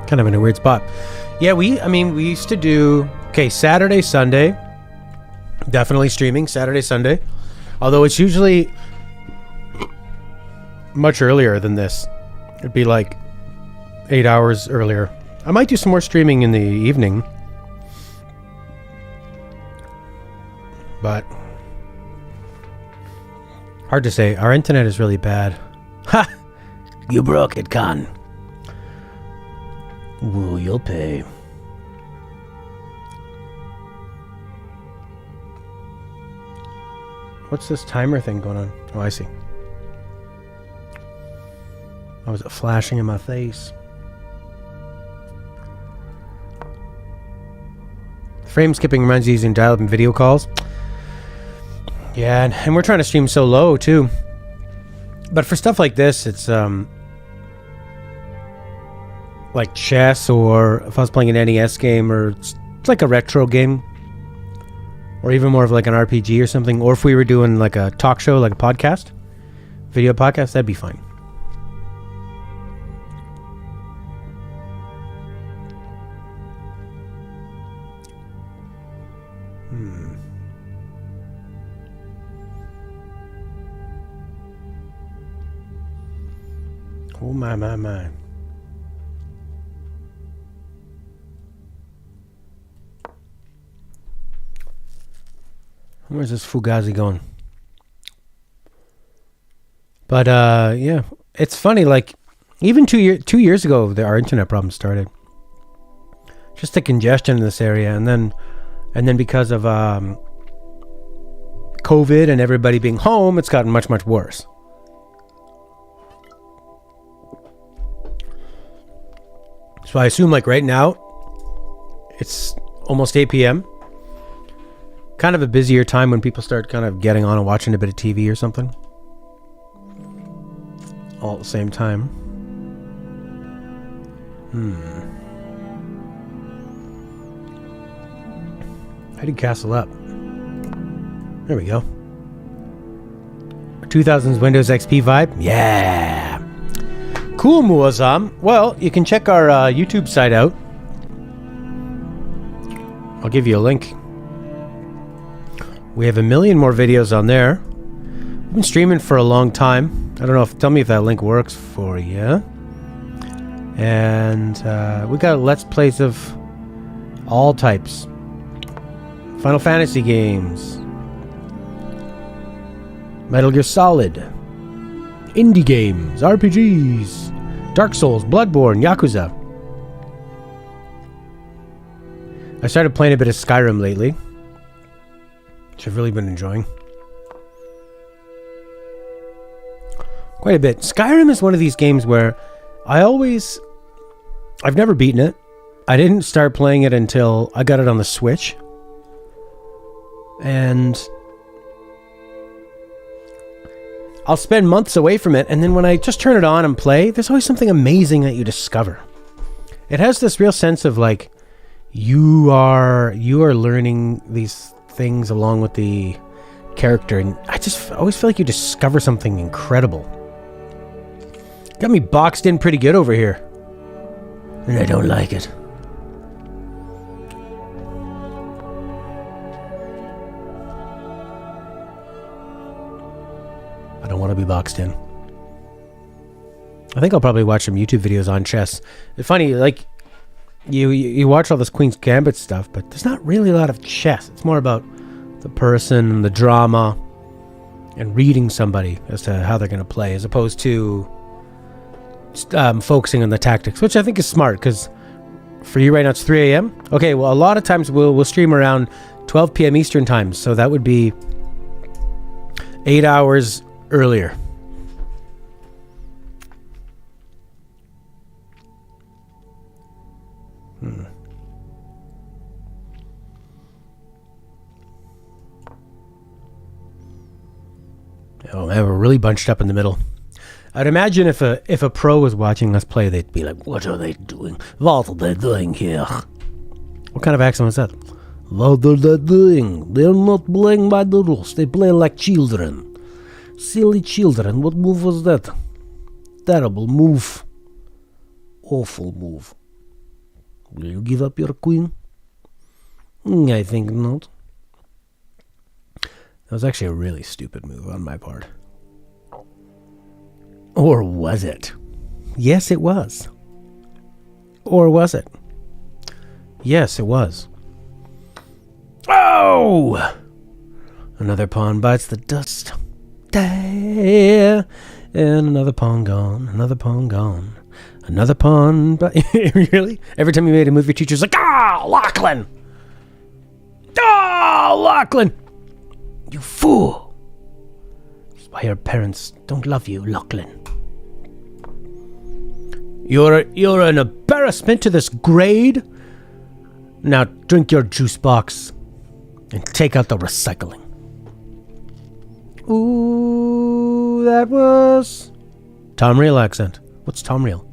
Kind of in a weird spot. Yeah, we used to do, Saturday, Sunday. Definitely streaming Saturday, Sunday. Although it's usually much earlier than this. It'd be like 8 hours earlier. I might do some more streaming in the evening. But hard to say. Our internet is really bad. Ha! You broke it, Con. Ooh, you'll pay. What's this timer thing going on? Oh, I see. Oh, is it flashing in my face? Frame skipping reminds you using dial-up and video calls. Yeah, and we're trying to stream so low, too. But for stuff like this, it's, like chess, or if I was playing an NES game, or it's like a retro game, or even more of like an RPG or something, or if we were doing like a talk show, like a podcast, video podcast, that'd be fine. Oh my. Where's this Fugazi going? But yeah, it's funny. Like even 2 years ago, our internet problem started. Just the congestion in this area, and then because of COVID and everybody being home, it's gotten much worse. So I assume like right now, it's almost 8 p.m. Kind of a busier time when people start kind of getting on and watching a bit of TV or something. All at the same time. How did Castle up? There we go. 2000s Windows XP vibe? Yeah! Cool, Muazzam. Well, you can check our YouTube site out. I'll give you a link. We have 1 million more videos on there. We've been streaming for a long time. I don't know tell me if that link works for you. And we got Let's Plays of all types. Final Fantasy games. Metal Gear Solid. Indie games. RPGs. Dark Souls. Bloodborne. Yakuza. I started playing a bit of Skyrim lately, which I've really been enjoying. Quite a bit. Skyrim is one of these games where I've never beaten it. I didn't start playing it until I got it on the Switch. And I'll spend months away from it, and then when I just turn it on and play, there's always something amazing that you discover. It has this real sense of like, you are learning these things along with the character, and I just always feel like you discover something incredible. Got me boxed in pretty good over here, and I don't like it. I don't want to be boxed in. I think I'll probably watch some YouTube videos on chess. It's funny, like, you watch all this Queen's Gambit stuff, but there's not really a lot of chess. It's more about the person, the drama, and reading somebody as to how they're going to play, as opposed to focusing on the tactics, which I think is smart, because for you right now it's 3 a.m. Okay, well, a lot of times we'll stream around 12 p.m. Eastern time, so that would be 8 hours earlier. Oh man, we're really bunched up in the middle. I'd imagine if a pro was watching us play, they'd be like, "What are they doing? What are they doing here?" What kind of accent was that? What are they doing? They're not playing by the rules. They play like children. Silly children. What move was that? Terrible move. Awful move. Will you give up your queen? I think not. That was actually a really stupid move on my part. Or was it? Yes, it was. Or was it? Yes, it was. Oh! Another pawn bites the dust. And another pawn gone. Another pawn gone. Another pawn. But really? Every time you made a move, your teacher's like, "Ah, Lachlan! Ah, Lachlan! You fool! That's why your parents don't love you, Lachlan. You're an embarrassment to this grade. Now drink your juice box and take out the recycling." Ooh, that was Tom Real accent. What's Tom Real?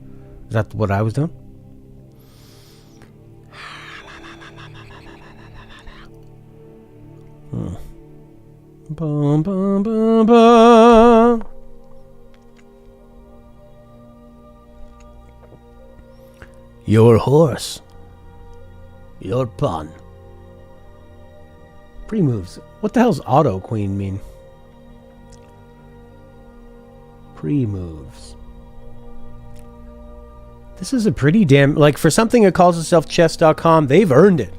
Is that what I was doing? Bum, bum, bum, bum. Your horse. Your pawn. Pre-moves. What the hell's auto queen mean? Pre-moves. This is a pretty damn... Like, for something that calls itself chess.com, they've earned it.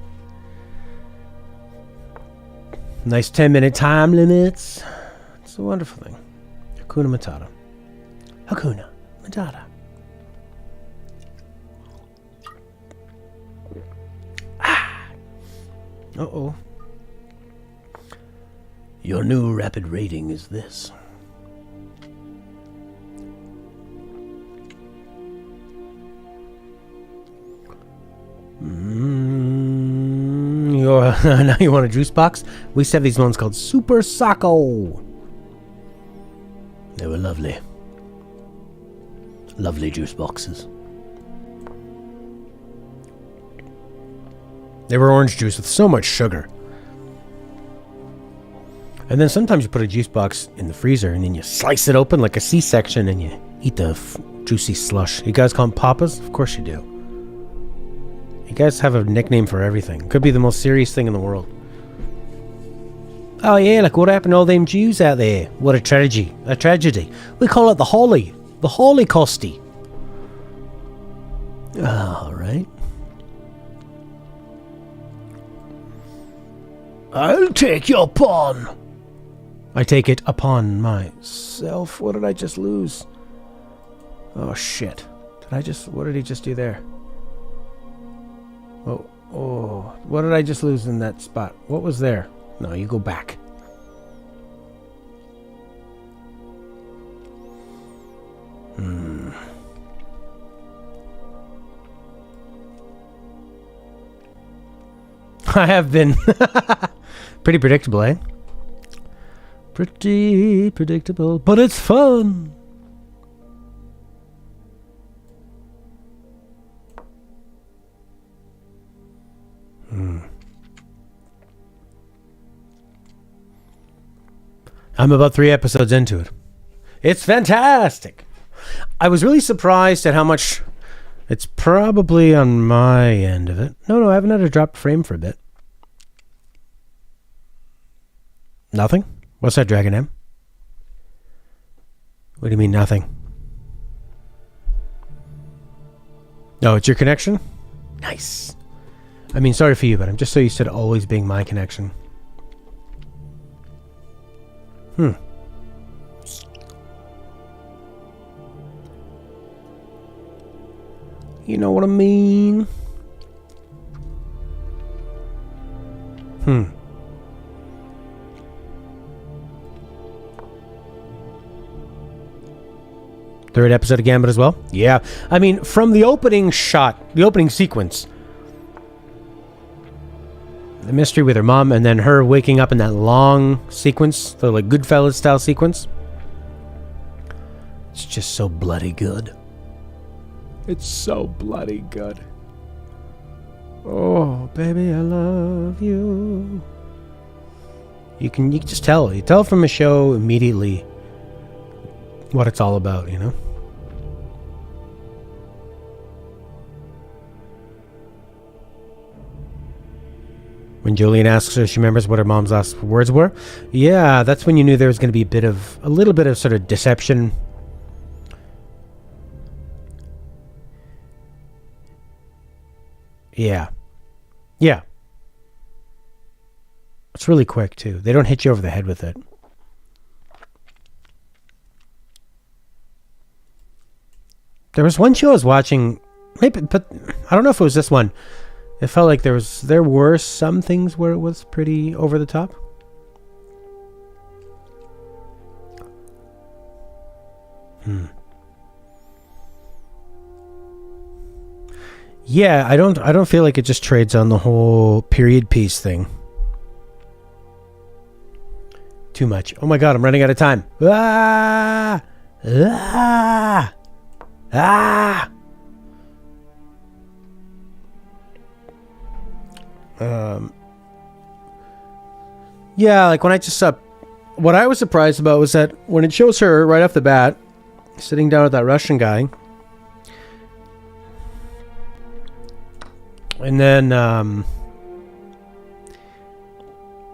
Nice 10-minute time limits. It's a wonderful thing. Hakuna Matata. Hakuna Matata. Ah. Uh-oh. Your new rapid rating is this. Now you want a juice box? We used to have these ones called Super Sacco. They were lovely. Lovely juice boxes. They were orange juice with so much sugar. And then sometimes you put a juice box in the freezer and then you slice it open like a C-section and you eat the juicy slush. You guys call them papas? Of course you do. You guys have a nickname for everything. Could be the most serious thing in the world. Oh yeah, like what happened to all them Jews out there? What a tragedy. A tragedy. We call it the Holocausty. Alright. I'll take your pawn. I take it upon myself. What did I just lose? Oh shit. What did he just do there? Oh, what did I just lose in that spot? What was there? No, you go back. I have been pretty predictable, eh? Pretty predictable, but it's fun. I'm about 3 episodes into it. It's fantastic. I was really surprised at how much... It's probably on my end of it. No, I haven't had a drop frame for a bit. Nothing? What's that, Dragon M? What do you mean, nothing? No, it's your connection? Nice. I mean, sorry for you, but I'm just so used to it always being my connection. You know what I mean? Third episode of Gambit as well? Yeah. I mean, from the opening shot, the opening sequence, the mystery with her mom, and then her waking up in that long sequence, the like Goodfellas style sequence. It's just so bloody good. It's so bloody good. Oh, baby, I love you. You can just tell. You tell from a show immediately what it's all about, you know? When Julian asks her if she remembers what her mom's last words were, yeah, that's when you knew there was going to be a little bit of sort of deception. Yeah. Yeah. It's really quick, too. They don't hit you over the head with it. There was one show I was watching, maybe, but I don't know if it was this one. It felt like there were some things where it was pretty over the top. Yeah, I don't feel like it just trades on the whole period piece thing. Too much. Oh my god, I'm running out of time. Ah! Ah! Ah! Yeah, like when I just what I was surprised about was that when it shows her right off the bat sitting down with that Russian guy, and then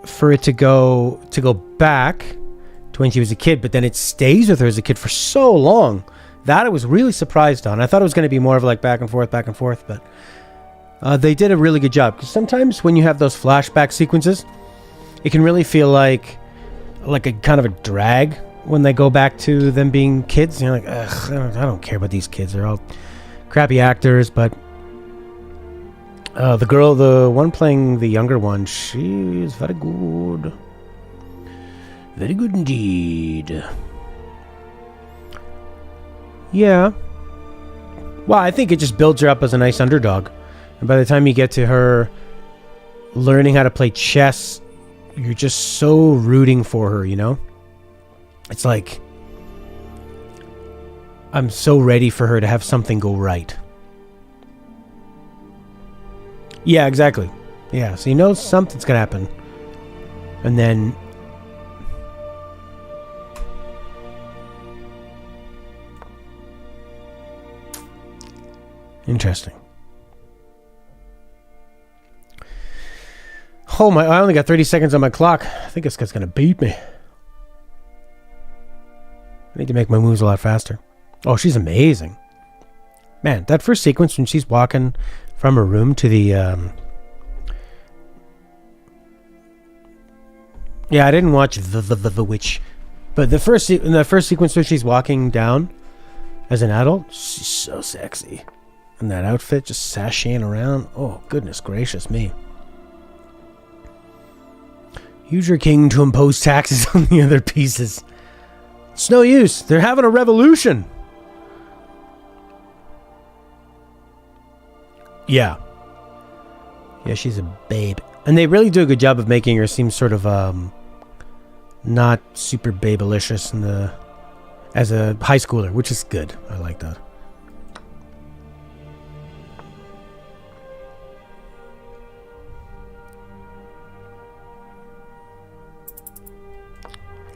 for it to go back to when she was a kid, but then it stays with her as a kid for so long, that I was really surprised on. I thought it was going to be more of like back and forth, but they did a really good job, because sometimes when you have those flashback sequences, it can really feel like a kind of a drag when they go back to them being kids. And you're like, ugh, I don't care about these kids. They're all crappy actors. But the one playing the younger one, she is very good. Very good indeed. Yeah. Well, I think it just builds her up as a nice underdog. And by the time you get to her learning how to play chess, you're just so rooting for her, you know? It's like, I'm so ready for her to have something go right. Yeah, exactly. Yeah, so you know something's gonna happen. And then... Interesting. Oh my, I only got 30 seconds on my clock. I think this guy's gonna beat me. I need to make my moves a lot faster. Oh, she's amazing. Man, that first sequence when she's walking from her room to the... Yeah, I didn't watch the Witch. But in the first sequence where she's walking down as an adult, she's so sexy. And that outfit just sashaying around. Oh, goodness gracious me. Use your king to impose taxes on the other pieces. It's no use. They're having a revolution. Yeah. Yeah, she's a babe. And they really do a good job of making her seem sort of not super babylicious as a high schooler, which is good. I like that.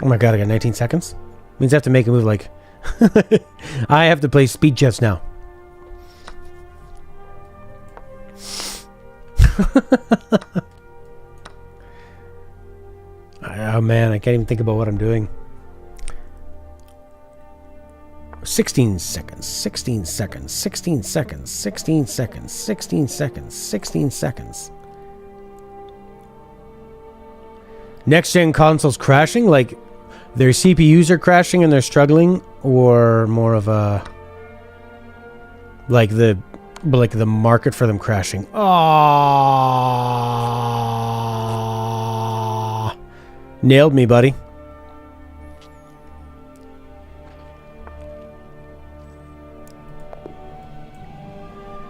Oh my god, I got 19 seconds? Means I have to make a move like... I have to play speed chess now. Oh man, I can't even think about what I'm doing. 16 seconds, 16 seconds, 16 seconds, 16 seconds, 16 seconds, 16 seconds. Next gen consoles crashing, like their CPUs are crashing and they're struggling, or more of a like the market for them crashing. Ah, nailed me, buddy.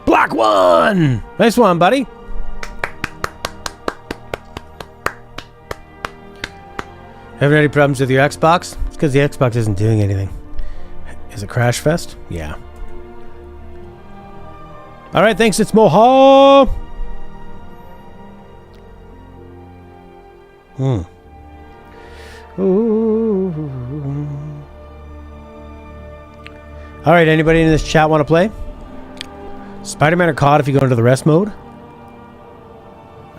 Black one! Nice one, buddy. Having any problems with your Xbox? It's because the Xbox isn't doing anything. Is it Crash Fest? Yeah. Alright, thanks, it's Moha! Alright, anybody in this chat want to play? Spider-Man or COD if you go into the rest mode?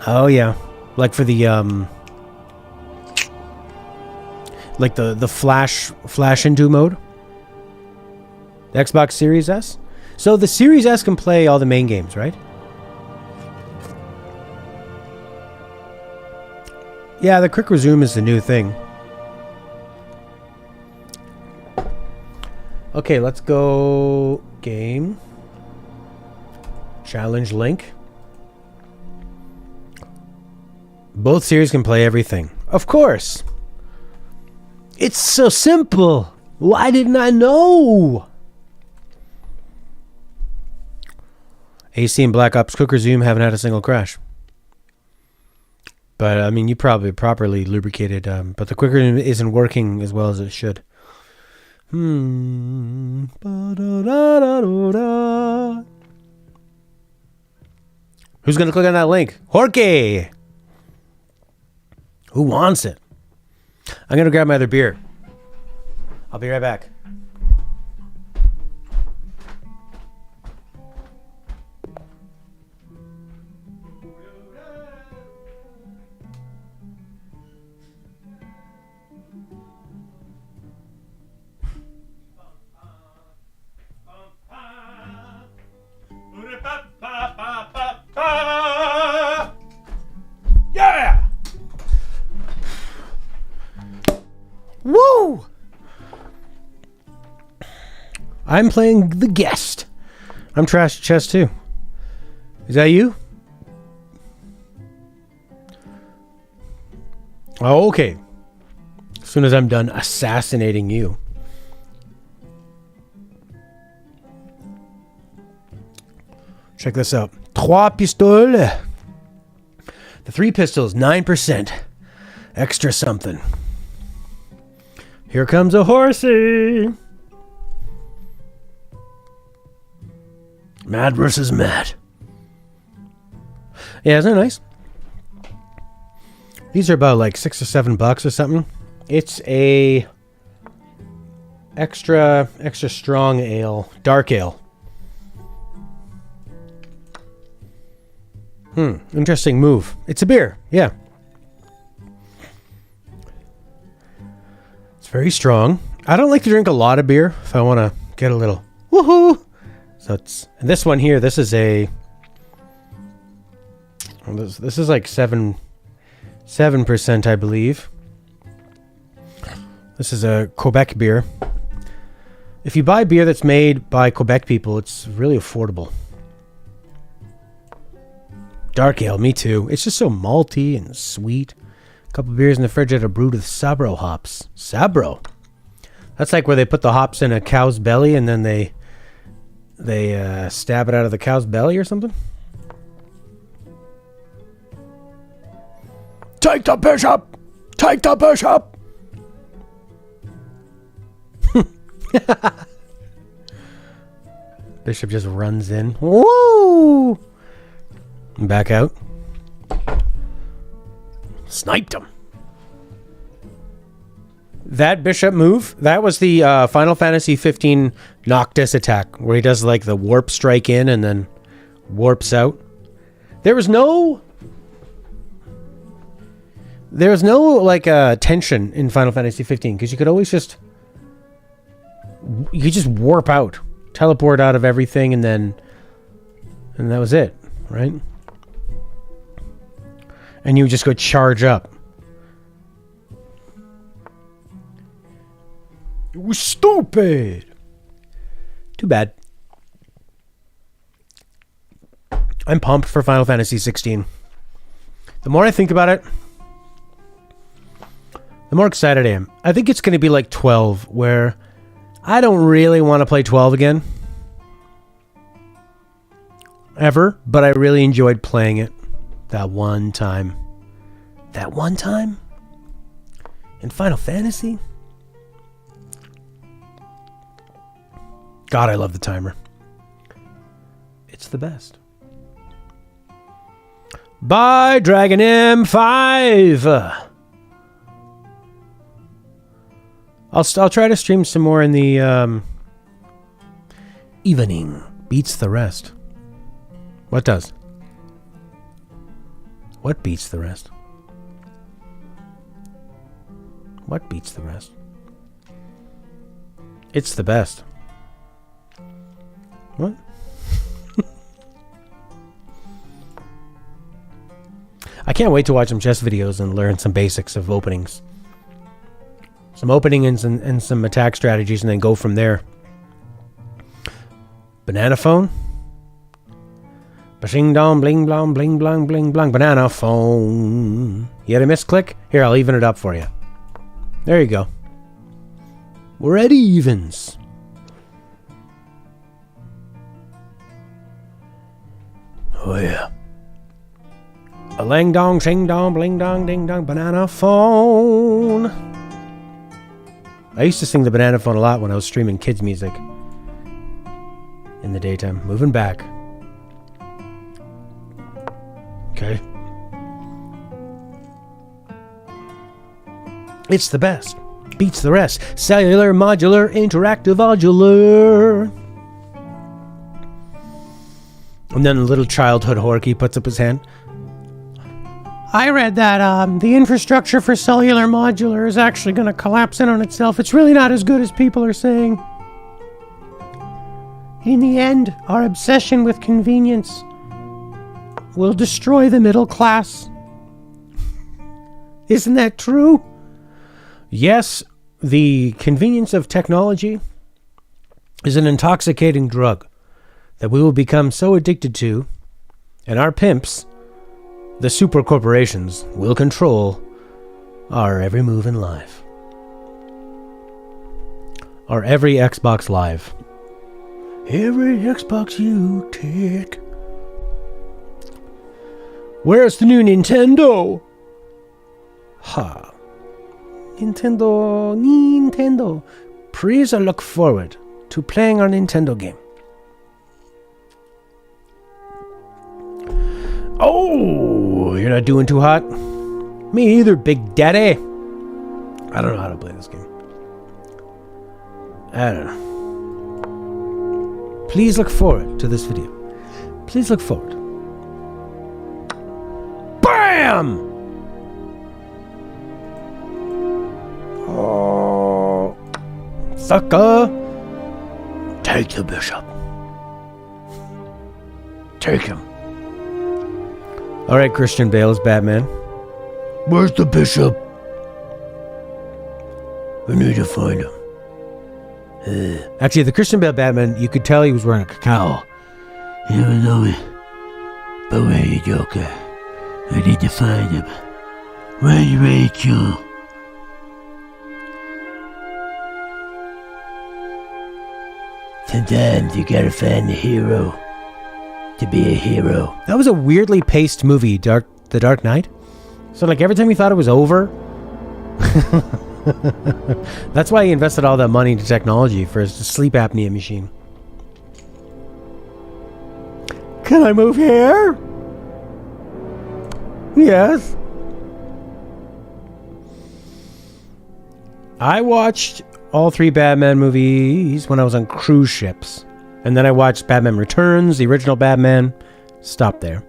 Oh yeah. Like for the like the flash into mode. The Xbox Series S. So the Series S can play all the main games, right? Yeah, the quick resume is the new thing. Okay, let's go game. Challenge link. Both series can play everything. Of course. It's so simple. Why didn't I know? AC and Black Ops Quick Resume haven't had a single crash. But, I mean, you probably properly lubricated, but the Quick Resume isn't working as well as it should. Who's going to click on that link? Jorge! Who wants it? I'm going to grab my other beer. I'll be right back. Yeah! Woo! I'm playing the guest. I'm trash chess too. Is that you? Oh, okay. As soon as I'm done assassinating you. Check this out. Trois pistoles. The 3 pistols, 9%. Extra something. Here comes a horsey. Mad versus mad. Yeah, isn't it nice? These are about like $6 or $7 or something. It's a extra strong ale, dark ale. Interesting move. It's a beer, yeah. It's very strong. I don't like to drink a lot of beer if I want to get a little woohoo. So it's this one here. This is a. This is like 7%, I believe. This is a Quebec beer. If you buy beer that's made by Quebec people, it's really affordable. Dark ale, me too. It's just so malty and sweet. A couple beers in the fridge that are brewed with Sabro hops. Sabro. That's like where they put the hops in a cow's belly and then they stab it out of the cow's belly or something. Take the bishop! Take the bishop! Bishop just runs in. Woo! Back out. Sniped him. That bishop move, that was the Final Fantasy 15 Noctis attack, where he does like the warp strike in and then warps out. There was no like tension in Final Fantasy 15 because you could always just you could just warp out, teleport out of everything, and that was it, right? And you would just go charge up. It was stupid. Too bad. I'm pumped for Final Fantasy 16. The more I think about it, the more excited I am. I think it's going to be like 12, where I don't really want to play 12 again. Ever. But I really enjoyed playing it that one time. That one time? In Final Fantasy? God, I love the timer. It's the best. Bye, Dragon M5! I'll try to stream some more in the evening. Beats the rest. What does? What beats the rest? What beats the rest? It's the best. What? I can't wait to watch some chess videos and learn some basics of openings. Some openings and some attack strategies, and then go from there. Banana phone? Bashing dong, bling blong, bling blong, bling blong. Banana phone. You had a misclick? Here, I'll even it up for you. There you go. We're at evens. Oh yeah. A lang dong, shing dong, bling dong, ding dong, banana phone. I used to sing the banana phone a lot when I was streaming kids' music in the daytime. Moving back. Okay. It's the best. Beats the rest. Cellular, modular, interactive, modular. And then little childhood Horky puts up his hand. I read that the infrastructure for cellular modular is actually going to collapse in on itself. It's really not as good as people are saying. In the end, our obsession with convenience will destroy the middle class. Isn't that true? Yes, the convenience of technology is an intoxicating drug that we will become so addicted to, and our pimps, the super corporations, will control our every move in life. Our every Xbox Live. Every Xbox you take. Where's the new Nintendo? Ha. Nintendo. Please look forward to playing our Nintendo game. Oh, you're not doing too hot? Me either, Big Daddy. I don't know how to play this game. I don't know. Please look forward to this video. Please look forward. BAM! Oh, sucker! Take the bishop. Take him. Alright, Christian Bale is Batman. Where's the bishop? We need to find him. Actually, the Christian Bale Batman, you could tell he was wearing a cowl. You never know me. But where are you, Joker? I need to find him. Where's Rachel? Sometimes you gotta find the hero to be a hero. That was a weirdly paced movie, The Dark Knight. So like every time you thought it was over, that's why he invested all that money into technology for his sleep apnea machine. Can I move here? Yes. I watched all 3 Batman movies when I was on cruise ships. And then I watched Batman Returns, the original Batman. Stopped there.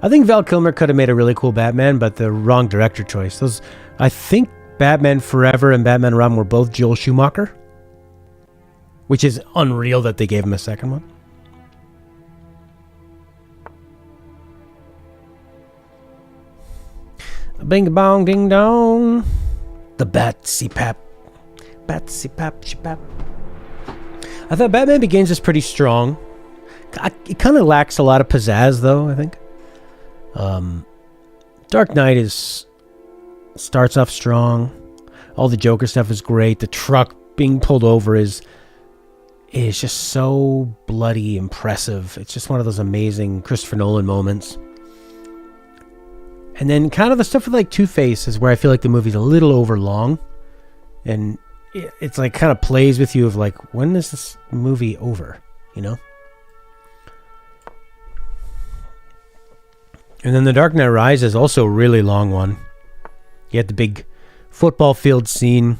I think Val Kilmer could have made a really cool Batman, but the wrong director choice. I think Batman Forever and Batman Robin were both Joel Schumacher. which is unreal that they gave him a second one. Bing bong ding dong. The Batsy Pap. Batsy Pap Pap. I thought Batman Begins is pretty strong. It kind of lacks a lot of pizzazz, though, I think. Dark Knight starts off strong. All the Joker stuff is great. The truck being pulled over is just so bloody impressive. It's just one of those amazing Christopher Nolan moments. And then kind of the stuff with like Two-Face is where I feel like the movie's a little overlong. And it's like kind of plays with you of like, when is this movie over? You know? And then The Dark Knight Rises is also a really long one. You had the big football field scene.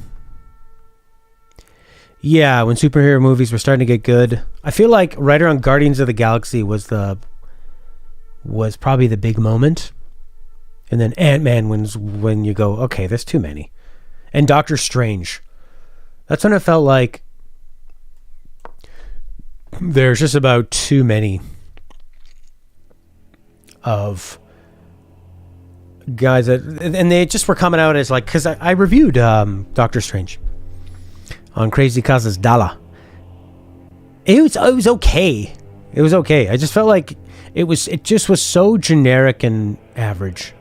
Yeah, when superhero movies were starting to get good. I feel like right around Guardians of the Galaxy was probably the big moment. And then Ant-Man when you go, okay, there's too many. And Doctor Strange. That's when it felt like there's just about too many of guys that, and they just were coming out as like, because I reviewed Doctor Strange on Crazy Causes Dala. It was okay. It was okay. I just felt like it just was so generic and average.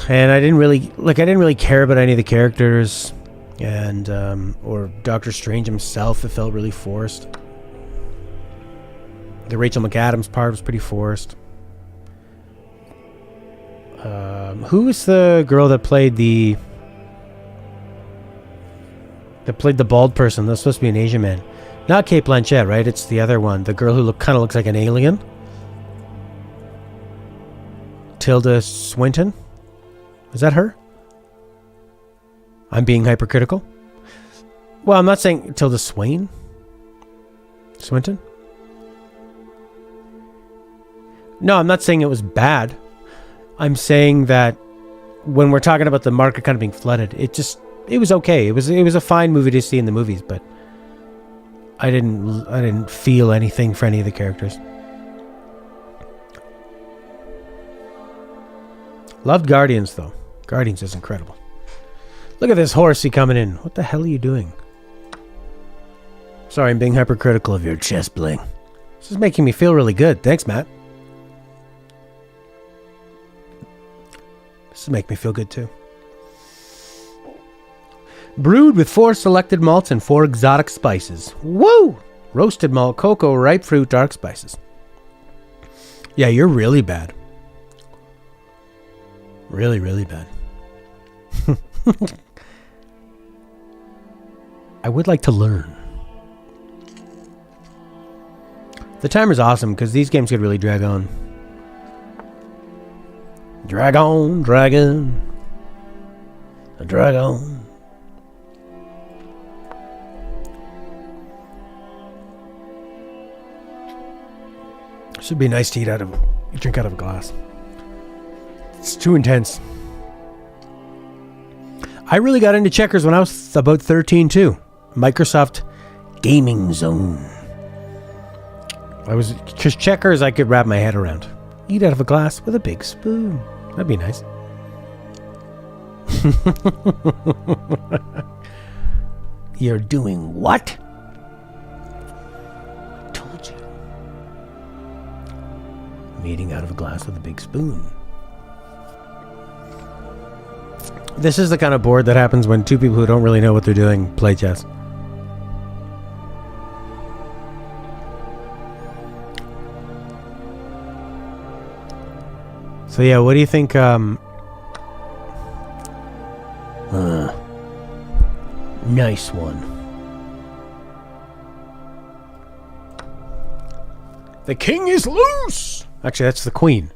And I didn't really care about any of the characters, and or Doctor Strange himself. It felt really forced. The Rachel McAdams part was pretty forced. Who was the girl that played the bald person? That's supposed to be an Asian man. Not Cate Blanchett, right? It's the other one. The girl who kind of looks like an alien. Tilda Swinton? Is that her? I'm being hypercritical. Well, I'm not saying Tilda Swinton. No, I'm not saying it was bad. I'm saying that when we're talking about the market kind of being flooded, it was okay. It was a fine movie to see in the movies, but I didn't feel anything for any of the characters. Loved Guardians though. Guardians is incredible. Look at this horsey coming in. What the hell are you doing? Sorry, I'm being hypercritical of your chest bling. This is making me feel really good. Thanks, Matt. This will make me feel good too. Brewed with 4 selected malts and 4 exotic spices. Woo! Roasted malt, cocoa, ripe fruit, dark spices. Yeah, you're really bad. Really, really bad. I would like to learn. The timer's awesome because these games could really drag on. Drag on, dragon. Drag on. Should be nice to drink out of a glass. It's too intense. I really got into checkers when I was about 13 too. Microsoft Gaming Zone. Because checkers I could wrap my head around. Eat out of a glass with a big spoon. That'd be nice. You're doing what? I told you. I'm eating out of a glass with a big spoon. This is the kind of board that happens when two people who don't really know what they're doing play chess. So yeah, what do you think? Nice one. The king is loose! Actually, that's the queen.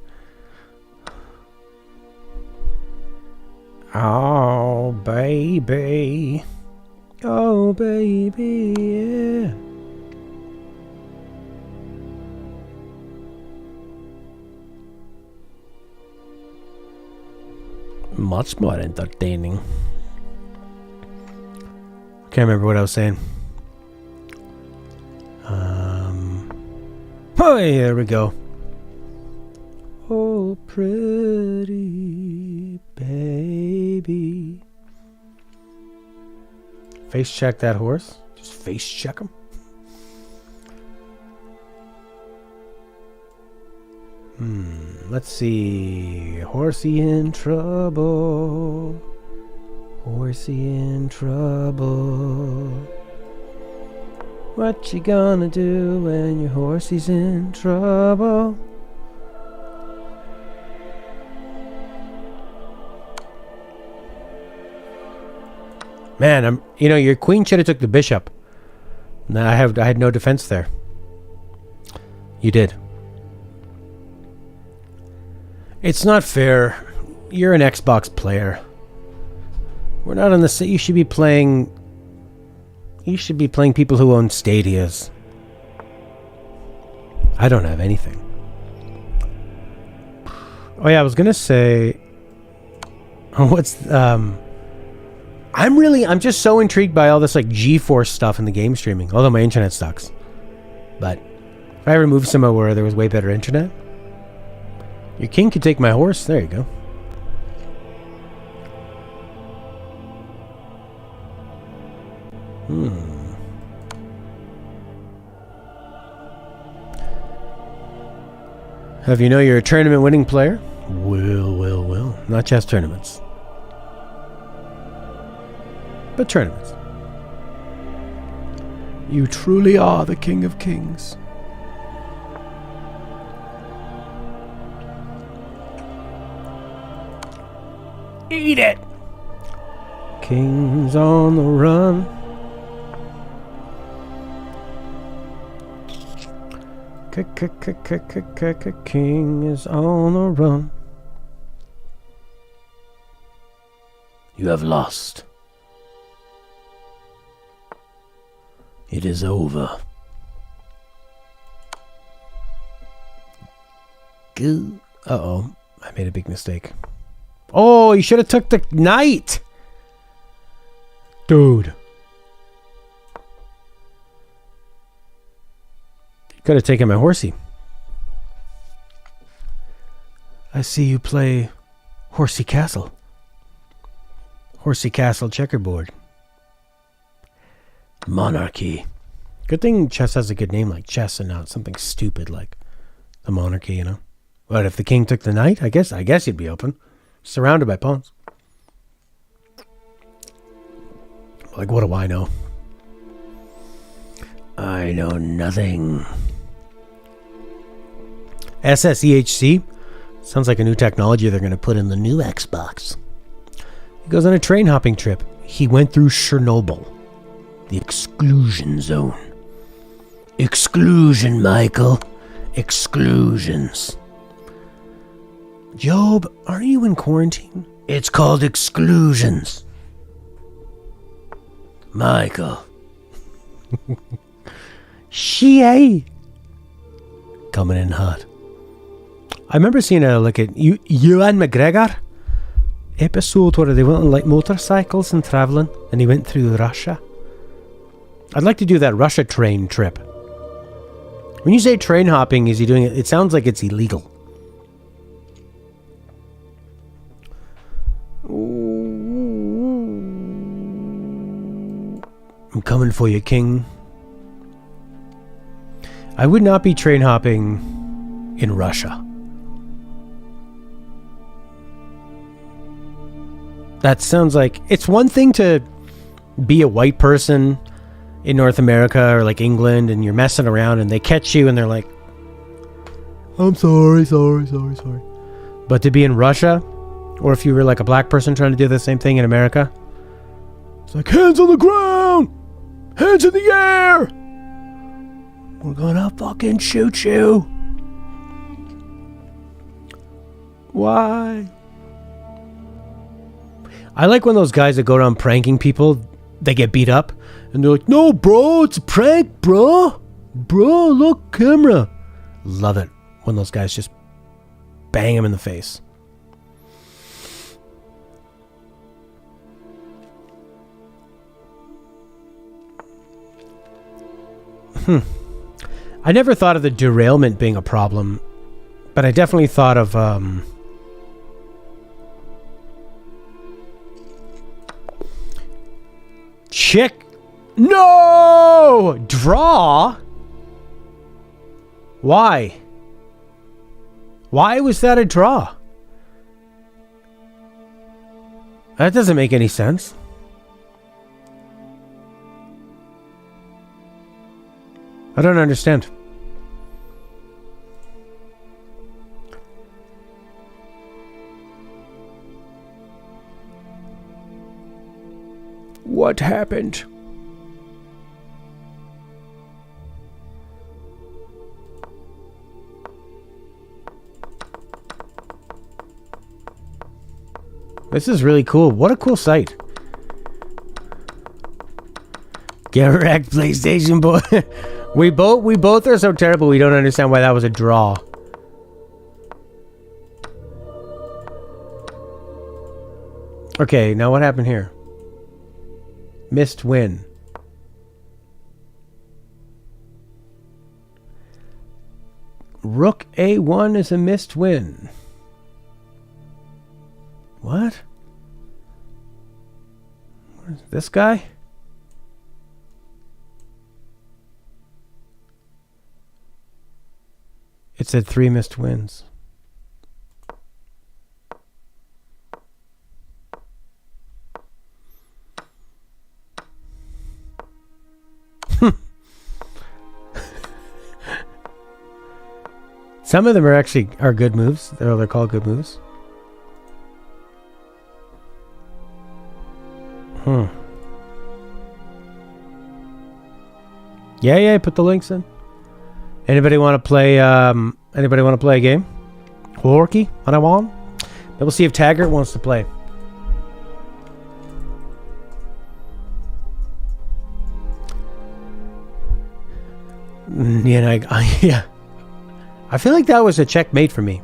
Oh, baby. Oh, baby, yeah. Much more entertaining. Can't remember what I was saying. Oh, there we go. Oh, pretty baby. Face check that horse. Just face check him. Let's see. Horsey in trouble. Horsey in trouble. What you gonna do when your horsey's in trouble? Man, your queen should have took the bishop. Nah, I had no defense there. You did. It's not fair. You're an Xbox player. We're not on the. You should be playing people who own Stadias. I don't have anything. Oh yeah, I was gonna say. What's I'm just so intrigued by all this like GeForce stuff in the game streaming. Although my internet sucks. But if I ever moved somewhere where there was way better internet, your king could take my horse. There you go. Have you know you're a tournament winning player? Well. Not chess tournaments. But tournaments. You truly are the king of kings. Eat it! Kings on the run. King is on the run. You have lost. It is over. Uh-oh. I made a big mistake. Oh, you should have took the knight! Dude. Could have taken my horsey. I see you play Horsey Castle. Horsey Castle checkerboard. Monarchy. Good thing chess has a good name like chess and not something stupid like the monarchy, you know. But if the king took the knight, I guess he'd be open. Surrounded by pawns. Like, what do I know? I know nothing. SSEHC? Sounds like a new technology they're going to put in the new Xbox. He goes on a train hopping trip. He went through Chernobyl. The exclusion zone. Exclusion, Michael. Exclusions. Job, aren't you in quarantine? It's called exclusions. Michael. She coming in hot. I remember seeing Ewan McGregor episode where they went on like motorcycles and traveling, and he went through Russia. I'd like to do that Russia train trip. When you say train hopping, is he doing it? It sounds like it's illegal. I'm coming for you, king. I would not be train hopping in Russia. That sounds like... It's one thing to be a white person in North America or like England and you're messing around and they catch you and they're like, I'm sorry. But to be in Russia, or if you were like a black person trying to do the same thing in America, it's like, hands on the ground! Hands in the air! We're gonna fucking shoot you! Why? I like when those guys that go around pranking people, they get beat up, and they're like, no, bro, it's a prank, bro! Bro, look, camera! Love it when those guys just bang him in the face. I never thought of the derailment being a problem, but I definitely thought of chick. No! Draw? Why? Why was that a draw? That doesn't make any sense. I don't understand. What happened? This is really cool. What a cool site. Get wrecked, PlayStation boy. we both are so terrible we don't understand why that was a draw. Okay, now what happened here? Missed win. Rook A1 is a missed win. What? Where's this guy? It said 3 missed wins. Some of them are good moves. They're called good moves. Yeah, put the links in. Anybody want to play a game? Horky, what I want? We'll see if Taggart wants to play. Yeah, I feel like that was a checkmate for me.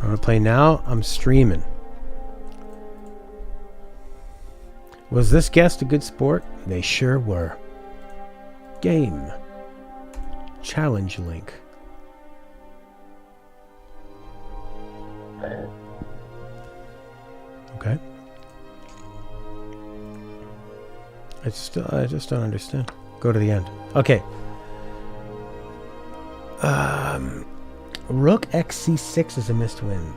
I'm gonna play now. I'm streaming. Was this guest a good sport? They sure were. Game. Challenge link. Okay. I just don't understand. Go to the end. Okay. Rook XC6 is a missed win.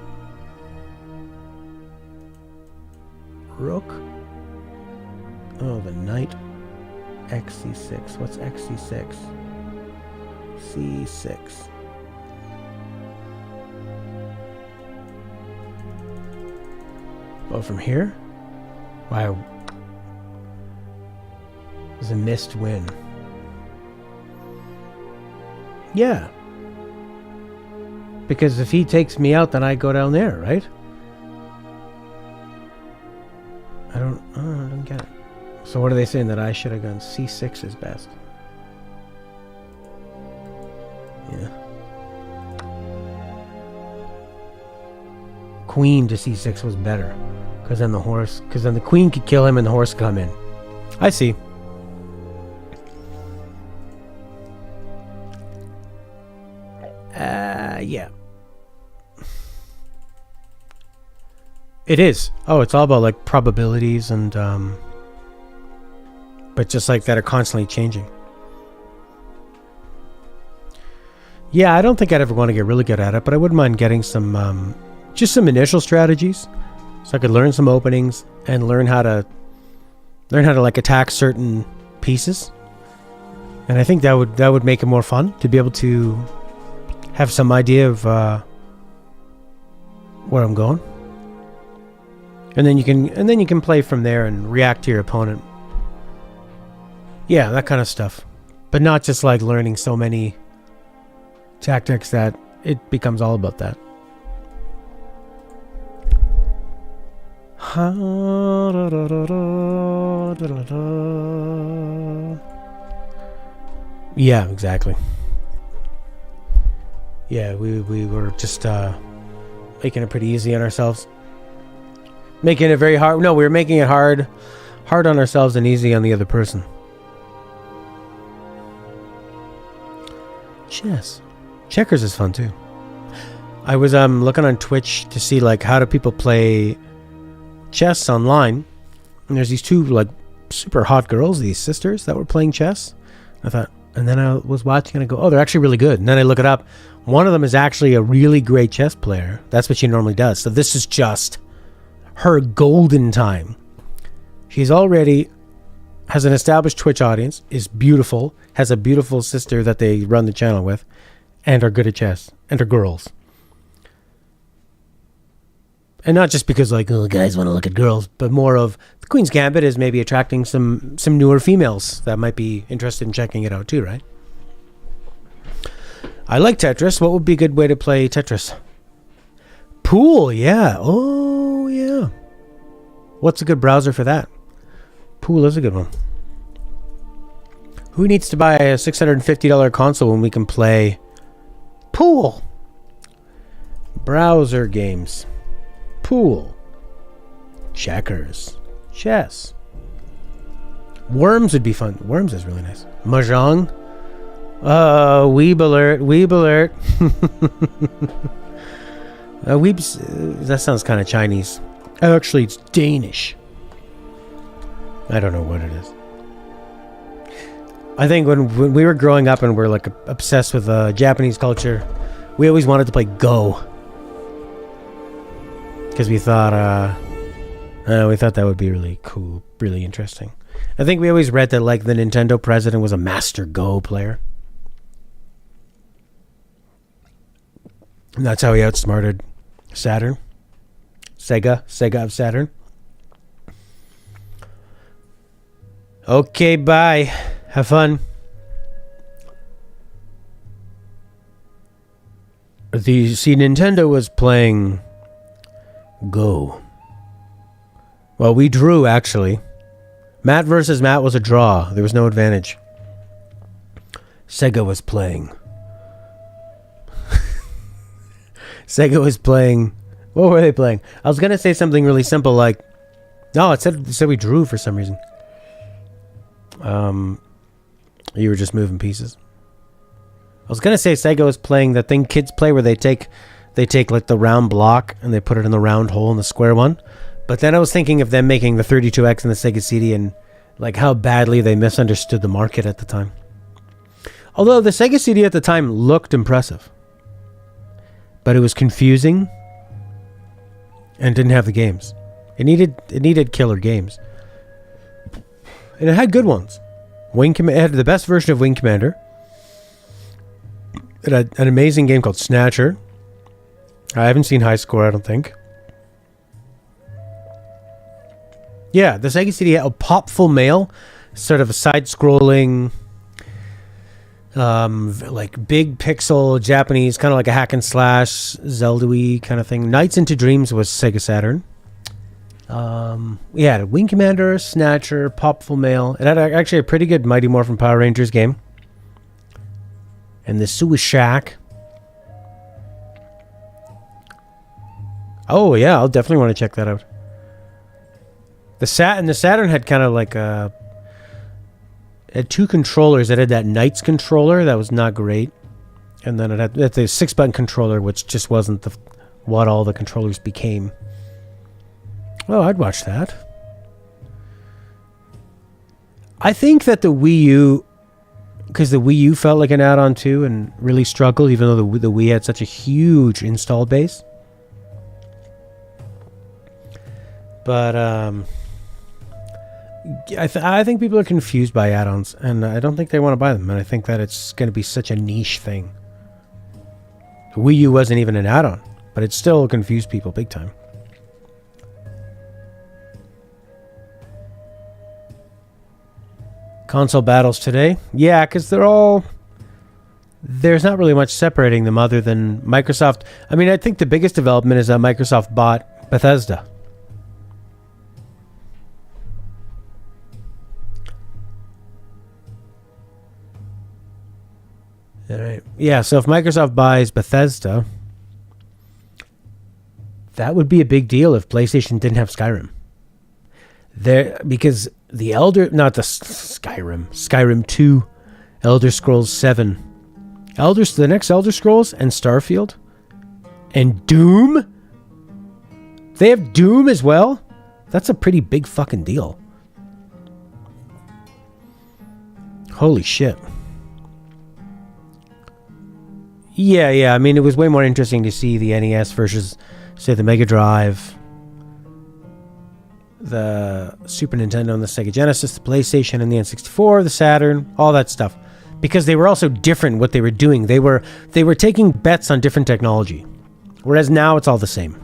Rook. Oh, the knight. XC6. What's XC6? C6. Oh, from here? Wow. It's a missed win. Yeah. Because if he takes me out, then I go down there, right? I don't get it. So what are they saying? That I should have gone C6 is best. Yeah. Queen to C6 was better. Because then the queen could kill him and the horse come in. I see. Yeah. It is. Oh, it's all about like probabilities and but just like that are constantly changing. Yeah, I don't think I'd ever want to get really good at it, but I wouldn't mind getting some just some initial strategies so I could learn some openings and learn how to like attack certain pieces. And I think that would make it more fun to be able to have some idea of where I'm going. And then you can play from there and react to your opponent. Yeah, that kind of stuff. But not just like learning so many tactics that it becomes all about that. Yeah, exactly. Yeah, we were just making it pretty easy on ourselves. Making it very hard. No, we were making it hard hard on ourselves and easy on the other person. Chess. Checkers is fun too. I was looking on Twitch to see like how do people play chess online, and there's these two like super hot girls, these sisters that were playing chess. I thought, and then I was watching and I go, oh, they're actually really good. And then I look it up. One of them is actually a really great chess player. That's what she normally does. So this is just her golden time. She's already has an established Twitch audience, is beautiful, has a beautiful sister that they run the channel with, and are good at chess, and are girls. And not just because like, oh, guys want to look at girls, but more of the Queen's Gambit is maybe attracting some newer females that might be interested in checking it out too, right? I like Tetris. What would be a good way to play Tetris? Pool, yeah. Oh, yeah. What's a good browser for that? Pool is a good one. Who needs to buy a $650 console when we can play pool? Browser games. Pool. Checkers. Chess. Worms would be fun. Worms is really nice. Mahjong. Weeb alert. Weeb alert. Weebs, that sounds kind of Chinese. Actually, it's Danish. I don't know what it is. I think when we were growing up and we're like obsessed with Japanese culture, we always wanted to play Go. Because we thought that would be really cool, really interesting. I think we always read that like the Nintendo president was a master Go player. And that's how he outsmarted Saturn. Sega of Saturn. Okay, bye. Have fun. Nintendo was playing Go. Well, we drew, actually. Matt versus Matt was a draw. There was no advantage. Sega was playing. Sega was playing... What were they playing? I was going to say something really simple like... No, it said we drew for some reason. You were just moving pieces. I was going to say Sega was playing the thing kids play where they take like the round block and they put it in the round hole in the square one. But then I was thinking of them making the 32X in the Sega CD and like how badly they misunderstood the market at the time. Although the Sega CD at the time looked impressive. But it was confusing and didn't have the games. It needed killer games. And it had good ones. It had the best version of Wing Commander. It had an amazing game called Snatcher. I haven't seen High Score, I don't think. Yeah, the Sega CD had a Popful Mail, sort of a side-scrolling, like big pixel Japanese, kind of like a hack and slash, Zelda-y kind of thing. Nights into Dreams was Sega Saturn. Yeah, Wing Commander, Snatcher, Popful Mail. It had actually a pretty good Mighty Morphin Power Rangers game. And the Suicide Shack. Oh yeah, I'll definitely want to check that out. The Saturn had kind of like it had two controllers. It had that Knights controller that was not great, and then it had the 6-button controller, which just wasn't what all the controllers became. Oh, I'd watch that. I think that the Wii U, because the Wii U felt like an add-on too, and really struggled, even though the Wii had such a huge install base. But I think people are confused by add-ons, and I don't think they want to buy them. And I think that it's going to be such a niche thing. The Wii U wasn't even an add-on, but it still confused people big time. Console battles today? Yeah, because there's not really much separating them other than Microsoft. I mean, I think the biggest development is that Microsoft bought Bethesda. All right. Yeah, so if Microsoft buys Bethesda, that would be a big deal if PlayStation didn't have Skyrim. Because the Skyrim 2, Elder Scrolls 7, the next Elder Scrolls, and Starfield, and Doom. They have Doom as well? That's a pretty big fucking deal. Holy shit. Yeah, I mean, it was way more interesting to see the NES versus, say, the Mega Drive, the Super Nintendo and the Sega Genesis, the PlayStation and the N64, the Saturn, all that stuff. Because they were also different in what they were doing. They were taking bets on different technology. Whereas now it's all the same.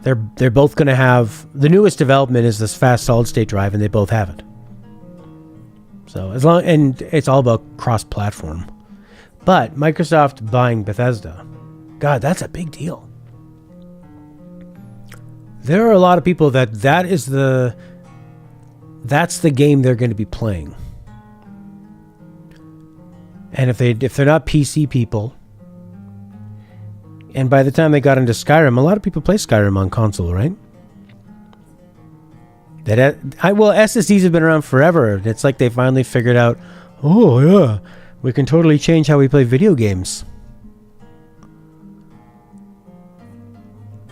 They're both going to have... The newest development is this fast solid-state drive, and they both have it. So, and it's all about cross-platform. But Microsoft buying Bethesda, God, that's a big deal. There are a lot of people that's the game they're going to be playing. And if they're not PC people, and by the time they got into Skyrim, a lot of people play Skyrim on console, right? SSDs have been around forever. It's like they finally figured out, oh yeah, we can totally change how we play video games.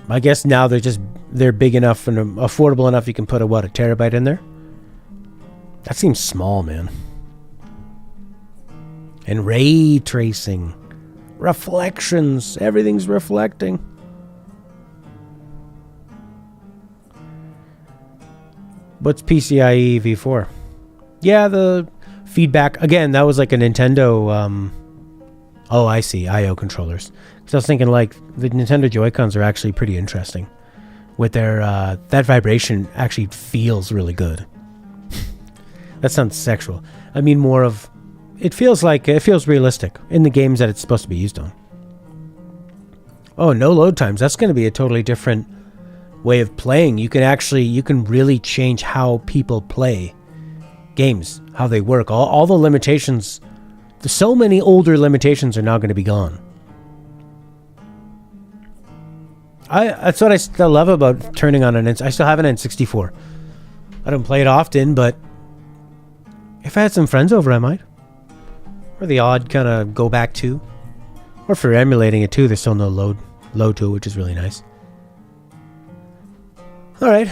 I guess now they're big enough and affordable enough you can put a terabyte in there? That seems small, man. And ray tracing. Reflections. Everything's reflecting. What's PCIe V4? Yeah, the feedback. Again, that was like a Nintendo... oh, I see. I/O controllers. So I was thinking, like, the Nintendo Joy-Cons are actually pretty interesting. With their... that vibration actually feels really good. That sounds sexual. I mean more of... It feels realistic in the games that it's supposed to be used on. Oh, no load times. That's going to be a totally different way of playing. You can really change how people play games, how they work. All the limitations, so many older limitations are now going to be gone. That's what I still love about turning on I still have an N64. I don't play it often, but if I had some friends over, I might. Or the odd kind of go back to. Or for emulating it too, there's still no load to it, which is really nice. Alright.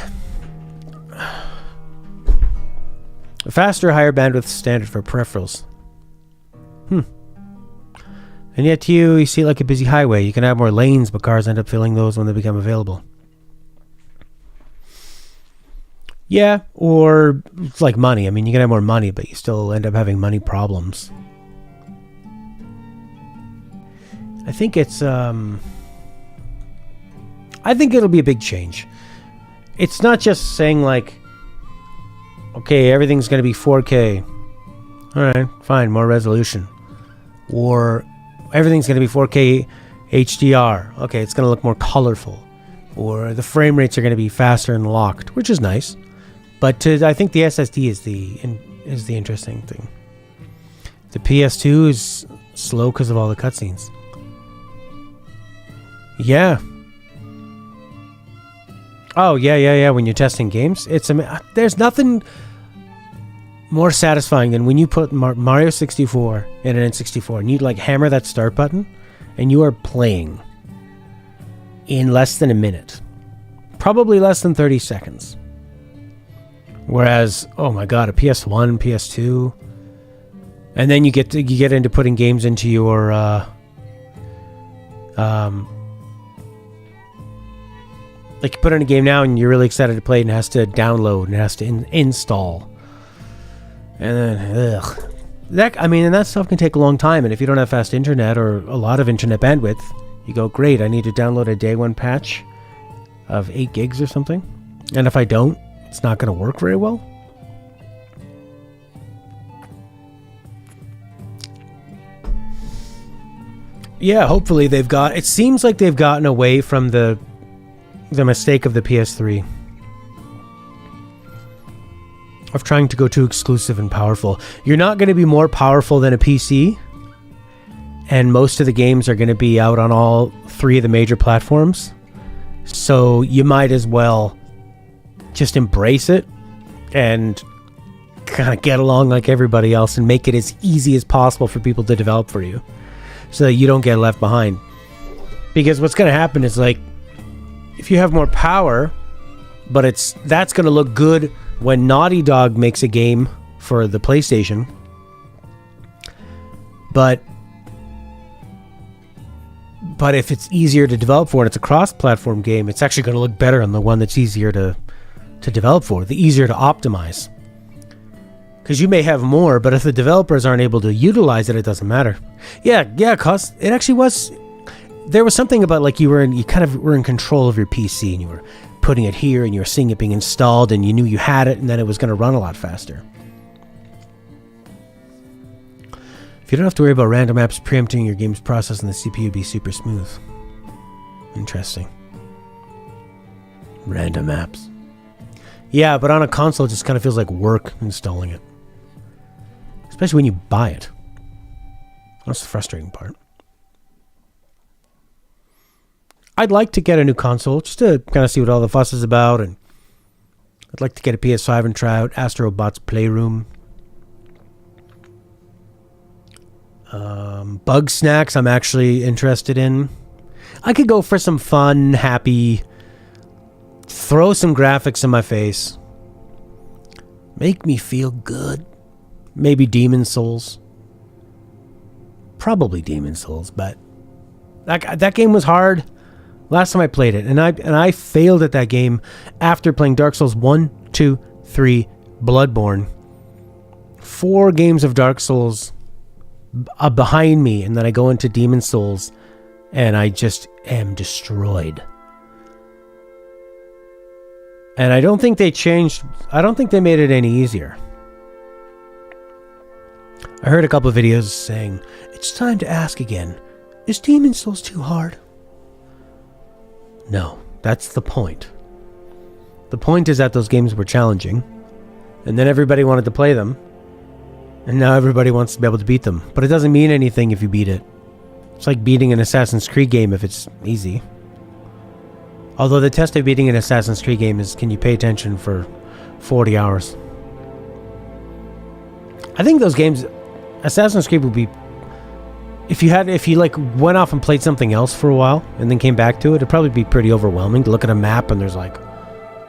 A faster, higher bandwidth standard for peripherals. And yet you see it like a busy highway. You can add more lanes, but cars end up filling those when they become available. Yeah, or it's like money. I mean, you can have more money, but you still end up having money problems. I think it's, I think it'll be a big change. It's not just saying like, okay, everything's going to be 4K. Alright, fine, more resolution. Or everything's going to be 4K HDR. Okay, it's going to look more colorful. Or the frame rates are going to be faster and locked, which is nice. But I think the SSD is the interesting thing. The PS2 is slow because of all the cutscenes. Yeah. Oh, yeah. When you're testing games, there's nothing more satisfying than when you put Mario 64 in an N64 and you like hammer that start button and you are playing in less than a minute. Probably less than 30 seconds. Whereas, oh my god, a PS1, PS2, and then you get into putting games into your like you put in a game now and you're really excited to play it and it has to download and it has to install. And then, and that stuff can take a long time. And if you don't have fast internet or a lot of internet bandwidth, you go, great, I need to download a day one patch of 8 gigs or something. And if I don't, it's not going to work very well. Yeah, hopefully it seems like they've gotten away from the mistake of the PS3 of trying to go too exclusive and powerful. You're not going to be more powerful than a PC, and most of the games are going to be out on all 3 of the major platforms, so you might as well just embrace it and kind of get along like everybody else and make it as easy as possible for people to develop for you so that you don't get left behind. Because what's going to happen is, like, if you have more power, but that's going to look good when Naughty Dog makes a game for the PlayStation. But if it's easier to develop for and it's a cross-platform game, it's actually going to look better on the one that's easier to develop for, the easier to optimize. Because you may have more, but if the developers aren't able to utilize it, it doesn't matter. Yeah, cause it actually was. There was something about, like, you kind of were in control of your PC, and you were putting it here, and you were seeing it being installed, and you knew you had it, and then it was going to run a lot faster. If you don't have to worry about random apps preempting your game's process, and the CPU would be super smooth. Interesting. Random apps. Yeah, but on a console, it just kind of feels like work installing it. Especially when you buy it. That's the frustrating part. I'd like to get a new console just to kind of see what all the fuss is about, and I'd like to get a PS5 and try out Astrobot's Playroom. Bug Snacks I'm actually interested in. I could go for some fun, happy, throw some graphics in my face, make me feel good. Maybe Demon Souls. Probably Demon Souls, but that game was hard last time I played it, and I failed at that game after playing Dark Souls 1, 2, 3, Bloodborne. 4 games of Dark Souls behind me, and then I go into Demon Souls, and I just am destroyed. And I don't think they changed. I don't think they made it any easier. I heard a couple of videos saying, it's time to ask again, is Demon Souls too hard? No, that's the point. The point is that those games were challenging, and then everybody wanted to play them, and now everybody wants to be able to beat them. But it doesn't mean anything if you beat it. It's like beating an Assassin's Creed game if it's easy. Although the test of beating an Assassin's Creed game is, can you pay attention for 40 hours? I think those games, Assassin's Creed would be, if you like went off and played something else for a while and then came back to it, it'd probably be pretty overwhelming to look at a map and there's like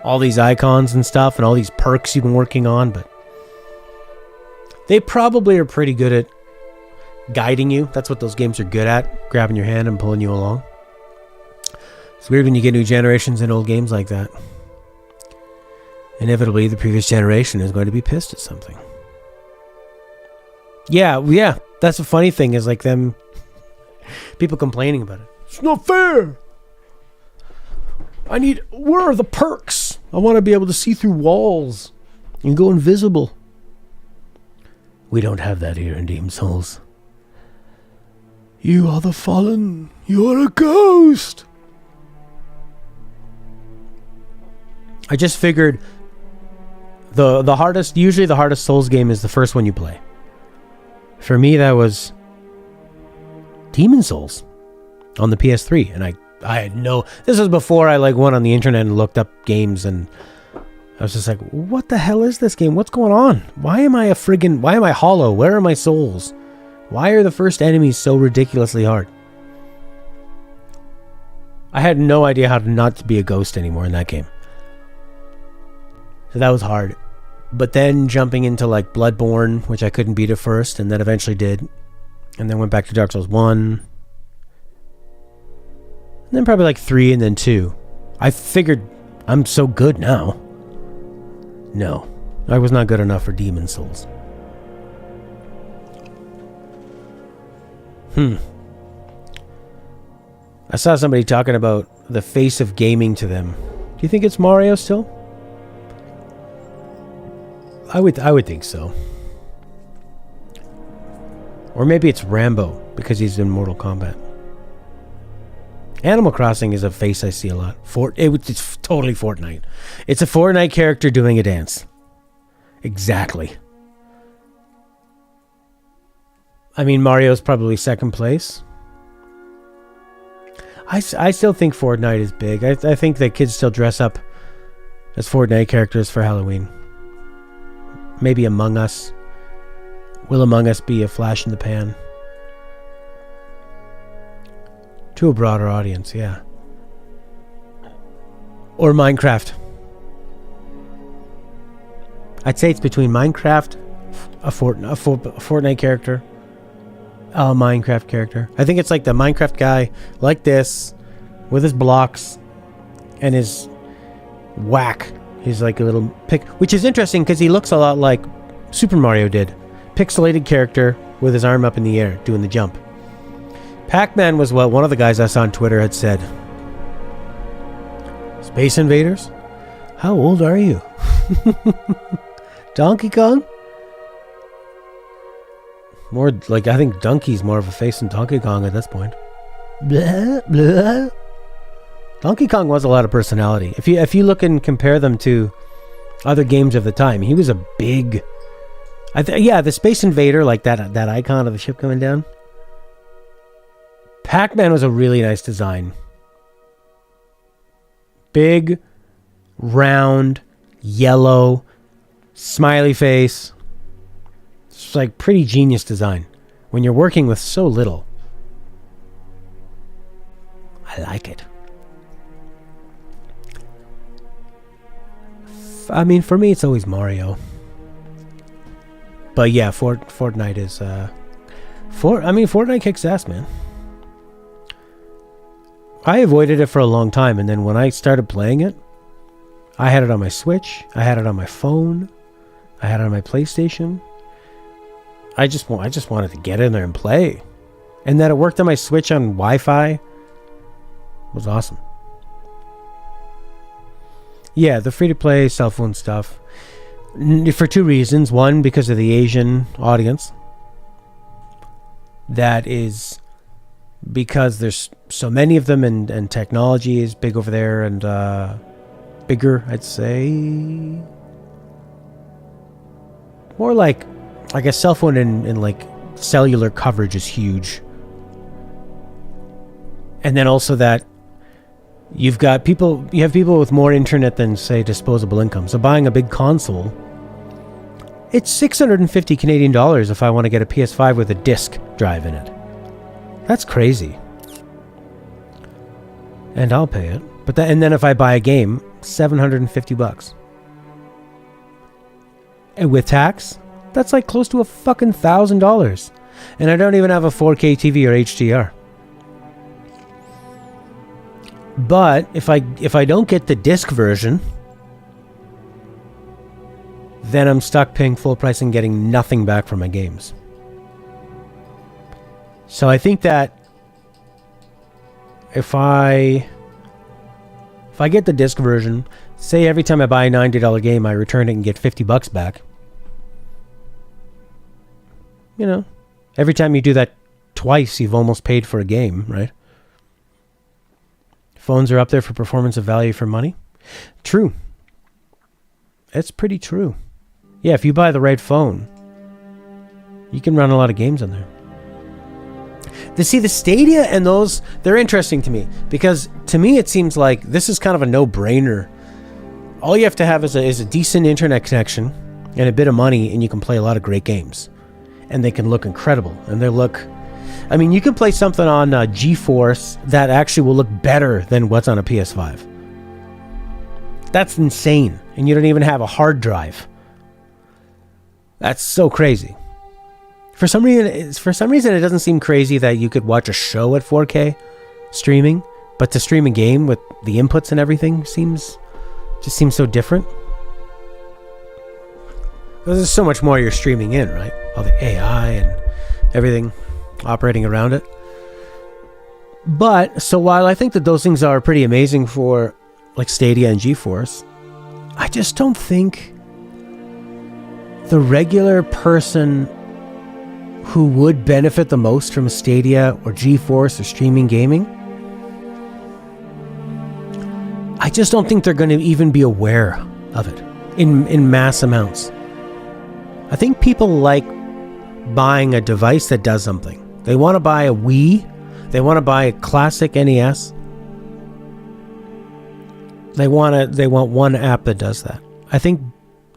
all these icons and stuff and all these perks you've been working on, but they probably are pretty good at guiding you. That's what those games are good at, grabbing your hand and pulling you along. It's weird when you get new generations in old games like that. Inevitably, the previous generation is going to be pissed at something. Yeah, that's the funny thing is like them people complaining about it. It's not fair. Where are the perks? I want to be able to see through walls and go invisible. We don't have that here in Demon Souls. You are the fallen. You are a ghost. I just figured usually the hardest Souls game is the first one you play. For me, that was Demon Souls on the PS3, and I had no. This was before I like went on the internet and looked up games, and I was just like, "What the hell is this game? What's going on? Why am I hollow? Where are my souls? Why are the first enemies so ridiculously hard?" I had no idea how to not be a ghost anymore in that game, so that was hard. But then jumping into like Bloodborne, which I couldn't beat at first, and then eventually did. And then went back to Dark Souls 1. And then probably like 3 and then 2. I figured I'm so good now. No, I was not good enough for Demon Souls. I saw somebody talking about the face of gaming to them. Do you think it's Mario still? I would think so. Or maybe it's Rambo, because he's in Mortal Kombat. Animal Crossing is a face I see a lot. It's totally Fortnite. It's a Fortnite character doing a dance. Exactly. I mean, Mario's probably second place. I still think Fortnite is big. I think that kids still dress up as Fortnite characters for Halloween. maybe Among Us. Will Among Us be a flash in the pan? To a broader audience, yeah. Or Minecraft. I'd say it's between Minecraft, a Fortnite character, a Minecraft character. I think it's like the Minecraft guy, like this, with his blocks and his whack. He's like a little pick, which is interesting because he looks a lot like Super Mario did. Pixelated character with his arm up in the air, doing the jump. Pac-Man was what one of the guys I saw on Twitter had said. Space Invaders? How old are you? Donkey Kong? More like, I think Donkey's more of a face than Donkey Kong at this point. Blah, blah. Donkey Kong was a lot of personality. If you look and compare them to other games of the time, he was a big... yeah, the Space Invader, like that icon of the ship coming down. Pac-Man was a really nice design. Big, round, yellow, smiley face. It's like pretty genius design when you're working with so little. I like it. I mean, for me, it's always Mario. But yeah, Fortnite is... Fortnite kicks ass, man. I avoided it for a long time, and then when I started playing it, I had it on my Switch, I had it on my phone, I had it on my PlayStation. I just wanted to get in there and play. And that it worked on my Switch on Wi-Fi was awesome. Yeah, the free-to-play cell phone stuff. For two reasons. One, because of the Asian audience. That is because there's so many of them, and technology is big over there, and bigger, I'd say. More like a cell phone and like cellular coverage is huge. And then also that you have people with more internet than, say, disposable income. So buying a big console, it's 650 Canadian dollars if I want to get a PS5 with a disc drive in it. That's crazy. And I'll pay it. And then if I buy a game, 750 bucks. And with tax, that's like close to a fucking $1,000. And I don't even have a 4K TV or HDR. But if I don't get the disc version, then I'm stuck paying full price and getting nothing back from my games. So I think that if I get the disc version, say every time I buy a $90 game, I return it and get 50 bucks back. You know, every time you do that twice, you've almost paid for a game, right? Phones are up there for performance of value for money. True. It's pretty true. Yeah, if you buy the right phone, you can run a lot of games on there. The Stadia and those, they're interesting to me. Because to me, it seems like this is kind of a no-brainer. All you have to have is a decent internet connection and a bit of money, and you can play a lot of great games. And they can look incredible. And they look... I mean, you can play something on GeForce that actually will look better than what's on a PS5. That's insane. And you don't even have a hard drive. That's so crazy. For some reason, it doesn't seem crazy that you could watch a show at 4K streaming, but to stream a game with the inputs and everything seems so different. Because there's so much more you're streaming in, right? All the AI and everything operating around it. But so while I think that those things are pretty amazing for like Stadia and GeForce, I just don't think the regular person who would benefit the most from Stadia or GeForce or streaming gaming, I just don't think they're going to even be aware of it in mass amounts. I think people like buying a device that does something. They want to buy a Wii. They want to buy a classic NES. They want one app that does that. I think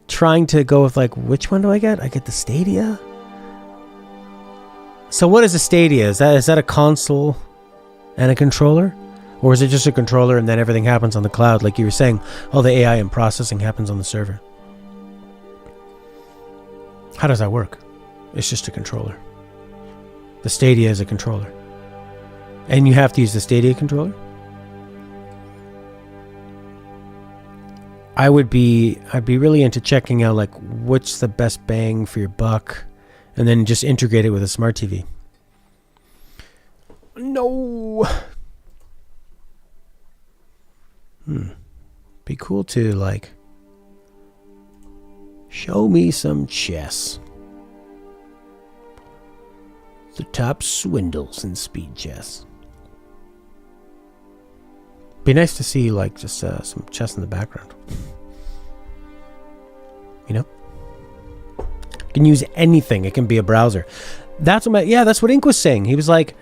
trying to go with like, which one do I get? I get the Stadia. So what is a Stadia? Is that a console and a controller? Or is it just a controller and then everything happens on the cloud? Like you were saying, all the AI and processing happens on the server. How does that work? It's just a controller. The Stadia is a controller. And you have to use the Stadia controller? I'd be really into checking out like what's the best bang for your buck, and then just integrate it with a smart TV. No. Be cool to like show me some chess. The top swindles in speed chess. Be nice to see like just some chess in the background. You know? You can use anything. It can be a browser. That's what that's what Ink was saying. He was like,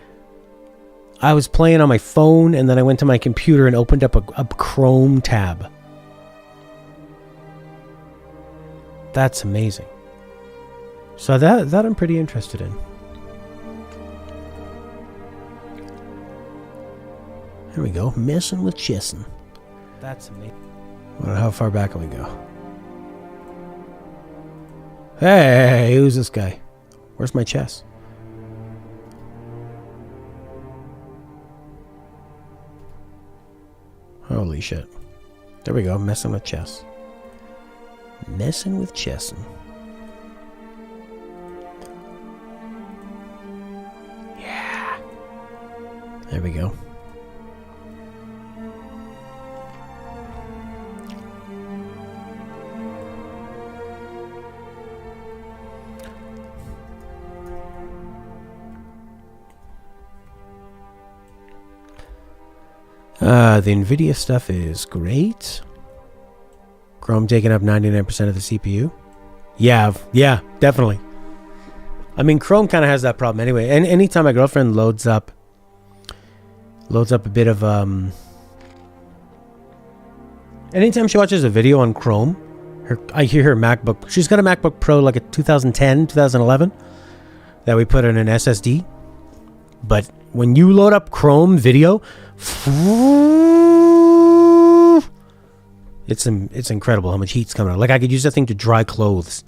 I was playing on my phone and then I went to my computer and opened up a Chrome tab. That's amazing. So that I'm pretty interested in. Here we go. Messing with chessing. That's amazing. Well, how far back can we go? Hey, who's this guy? Where's my chess? Holy shit. There we go. Messing with chess. Messing with chessing. Yeah. There we go. The NVIDIA stuff is great. Chrome taking up 99% of the CPU. Yeah, definitely. I mean, Chrome kind of has that problem anyway. And anytime my girlfriend loads up a bit of anytime she watches a video on Chrome, I hear her MacBook. She's got a MacBook Pro like a 2010, 2011 that we put in an SSD. But when you load up Chrome video, it's incredible how much heat's coming out. Like I could use that thing to dry clothes.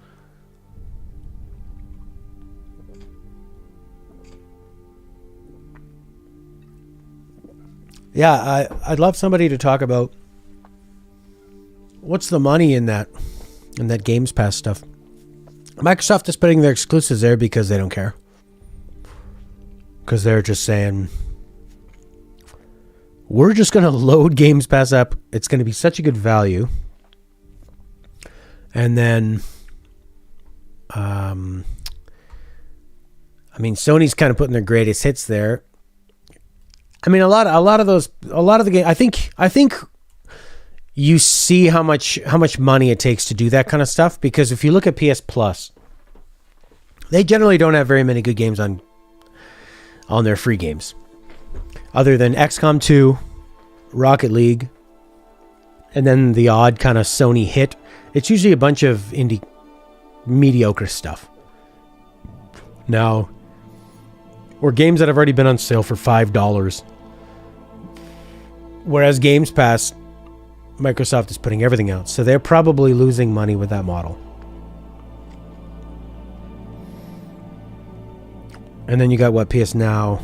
Yeah, I'd love somebody to talk about what's the money in that Games Pass stuff. Microsoft is putting their exclusives there because they don't care. Because they're just saying, we're just going to load Games Pass up. It's going to be such a good value. And then, I mean, Sony's kind of putting their greatest hits there. I mean, a lot of the game. I think you see how much money it takes to do that kind of stuff. Because if you look at PS Plus, they generally don't have very many good games on their free games, other than XCOM 2, Rocket League, and then the odd kind of Sony hit. It's usually a bunch of indie mediocre stuff. Now, or games that have already been on sale for $5. Whereas Games Pass, Microsoft is putting everything out. So they're probably losing money with that model. And then you got what, PS Now.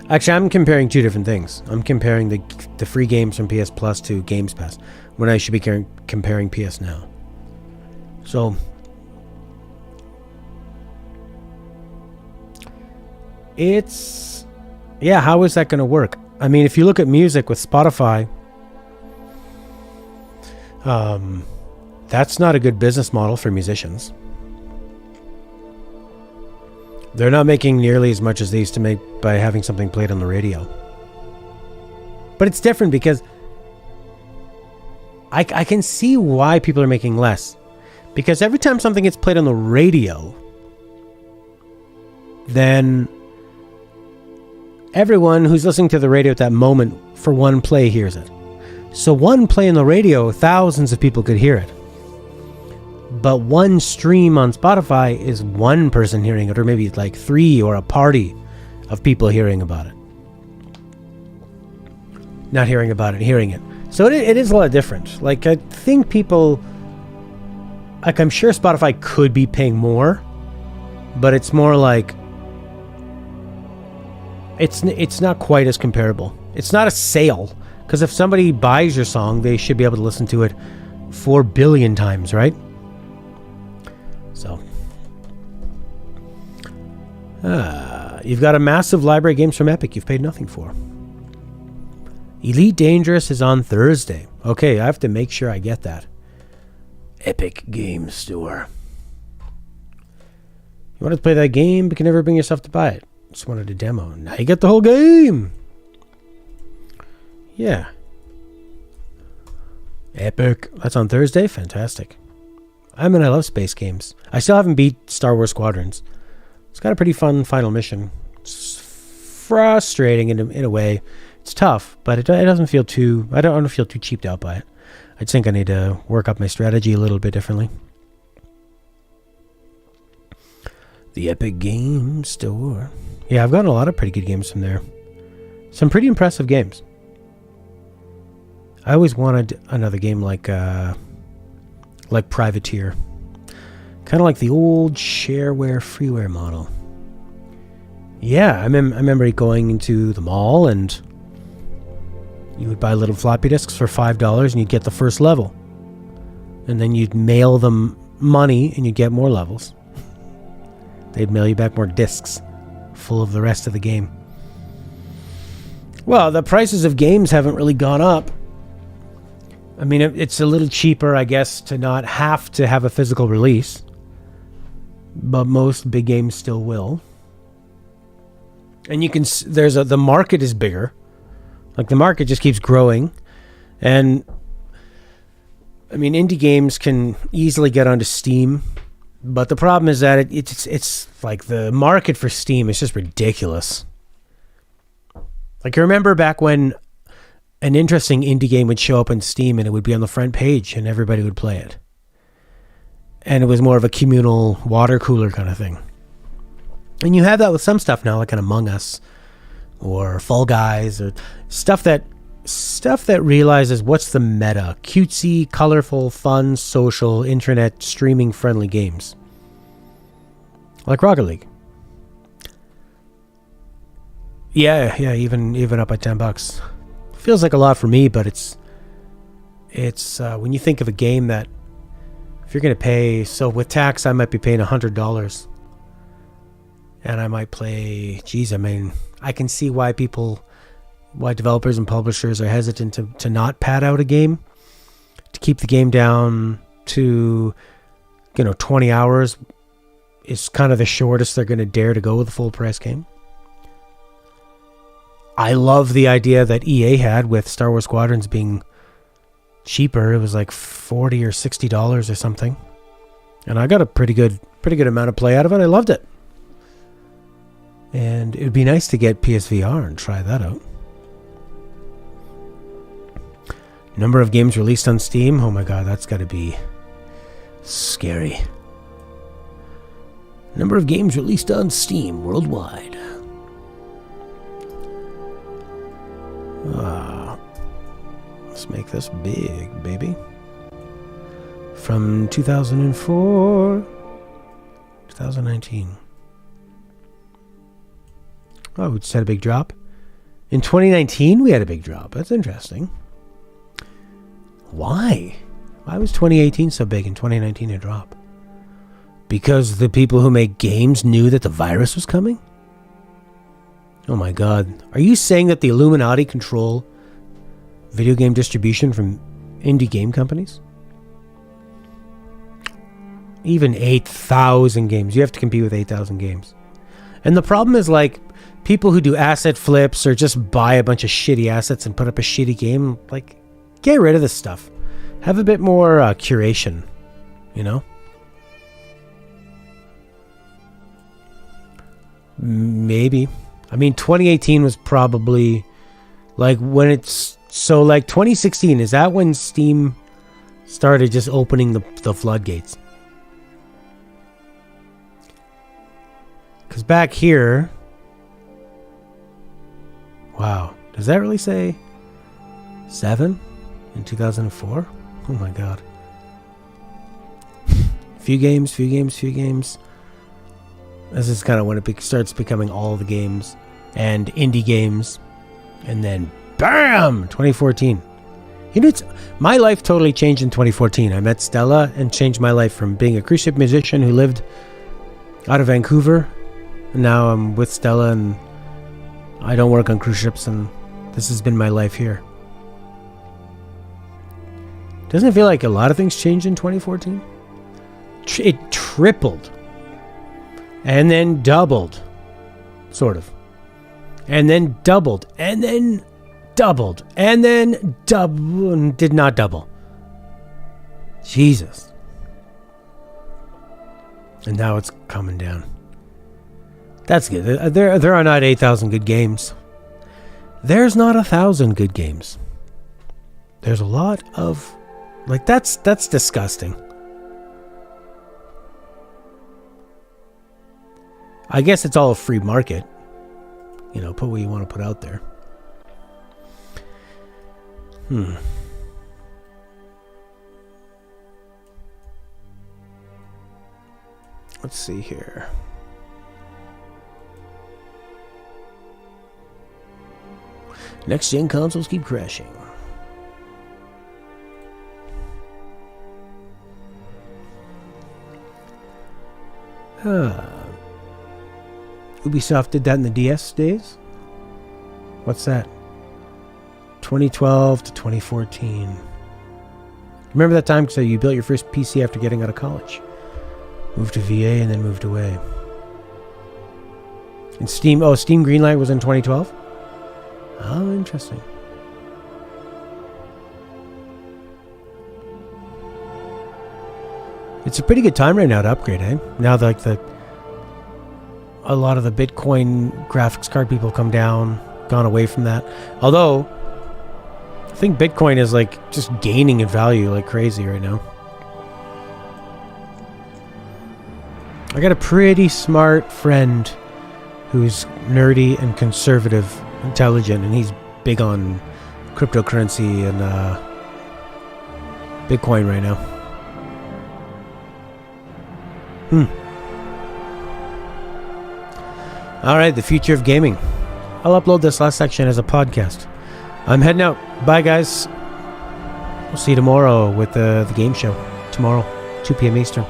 Actually, I'm comparing two different things. I'm comparing the free games from PS Plus to Games Pass, when I should be comparing PS Now. So, it's... yeah, how is that going to work? I mean, if you look at music with Spotify, that's not a good business model for musicians. They're not making nearly as much as they used to make by having something played on the radio. But it's different because I can see why people are making less. Because every time something gets played on the radio, then everyone who's listening to the radio at that moment for one play hears it. So one play on the radio, thousands of people could hear it. But one stream on Spotify is one person hearing it, or maybe like 3 or a party of people hearing about it. Not hearing about it, hearing it. So it is a lot different. Like, I think people... Like, I'm sure Spotify could be paying more, but it's more like... It's not quite as comparable. It's not a sale, because if somebody buys your song, they should be able to listen to it 4 billion times, right? So... you've got a massive library of games from Epic you've paid nothing for. Elite Dangerous is on Thursday. Okay, I have to make sure I get that. Epic Game Store. You wanted to play that game, but can never bring yourself to buy it. Just wanted a demo. Now you get the whole game. Yeah. Epic. That's on Thursday? Fantastic. I love space games. I still haven't beat Star Wars Squadrons. It's got a pretty fun final mission. It's frustrating in a way. It's tough, but it doesn't feel too... I don't feel too cheaped out by it. I just think I need to work up my strategy a little bit differently. The Epic Game Store. Yeah, I've gotten a lot of pretty good games from there. Some pretty impressive games. I always wanted another game like Privateer. Kind of like the old shareware freeware model. Yeah, I remember going into the mall and you would buy little floppy disks for $5 and you'd get the first level. And then you'd mail them money and you'd get more levels. They'd mail you back more discs full of the rest of the game. Well, the prices of games haven't really gone up. I mean, it's a little cheaper, I guess, to not have to have a physical release. But most big games still will. And you can... the market is bigger. Like, the market just keeps growing. And, I mean, indie games can easily get onto Steam. But the problem is that it's like the market for Steam is just ridiculous. Like, you remember back when an interesting indie game would show up on Steam and it would be on the front page and everybody would play it. And it was more of a communal water cooler kind of thing. And you have that with some stuff now, like an Among Us or Fall Guys, or stuff that realizes what's the meta. Cutesy, colorful, fun, social, internet, streaming friendly games. Like Rocket League. Yeah, even up at $10. Feels like a lot for me, but it's when you think of a game that if you're going to pay, so with tax I might be paying $100. And I might play, I can see why developers and publishers are hesitant to not pad out a game, to keep the game down to 20 hours is kind of the shortest they're going to dare to go with a full price game. I love the idea that EA had with Star Wars Squadrons being cheaper. It was like $40 or $60 or something. And I got a pretty good amount of play out of it. I loved it. And it would be nice to get PSVR and try that out. Number of games released on Steam. Oh my god, that's got to be scary. Number of games released on Steam worldwide. Let's make this big, baby. From 2004, 2019. Oh, we just had a big drop. In 2019, we had a big drop. That's interesting. Why? Why was 2018 so big and 2019 a drop? Because the people who make games knew that the virus was coming? Oh my god. Are you saying that the Illuminati control video game distribution from indie game companies? Even 8,000 games. You have to compete with 8,000 games. And the problem is, like, people who do asset flips or just buy a bunch of shitty assets and put up a shitty game, like, get rid of this stuff. Have a bit more curation, you know? Maybe. I mean, 2018 was probably like when it's... So, like, 2016, is that when Steam started just opening the floodgates? Because back here... Wow. Does that really say 7 in 2004? Oh my god. Few games. This is kind of when it starts becoming all the games and indie games. And then, BAM! 2014. You know, my life totally changed in 2014. I met Stella and changed my life from being a cruise ship musician who lived out of Vancouver. And now I'm with Stella and I don't work on cruise ships, and this has been my life here. Doesn't it feel like a lot of things changed in 2014? It tripled. And then doubled. Sort of. And then doubled. And then doubled. And then did not double. Jesus. And now it's coming down. That's good. There are not 8,000 good games. There's not 1,000 good games. There's a lot of... Like, that's disgusting. I guess it's all a free market. You know, put what you want to put out there. Let's see here. Next gen consoles keep crashing. Ubisoft did that in the DS days? What's that? 2012 to 2014. Remember that time? So you built your first PC after getting out of college. Moved to VA and then moved away. And Steam Greenlight was in 2012? Oh, interesting. It's a pretty good time right now to upgrade, eh? Now like a lot of the Bitcoin graphics card people come down, gone away from that. Although I think Bitcoin is like just gaining in value like crazy right now. I got a pretty smart friend who's nerdy and conservative, intelligent, and he's big on cryptocurrency and Bitcoin right now. Alright, the future of gaming. I'll upload this last section as a podcast. I'm heading out. Bye, guys. We'll see you tomorrow with the game show. Tomorrow, 2 p.m. Eastern.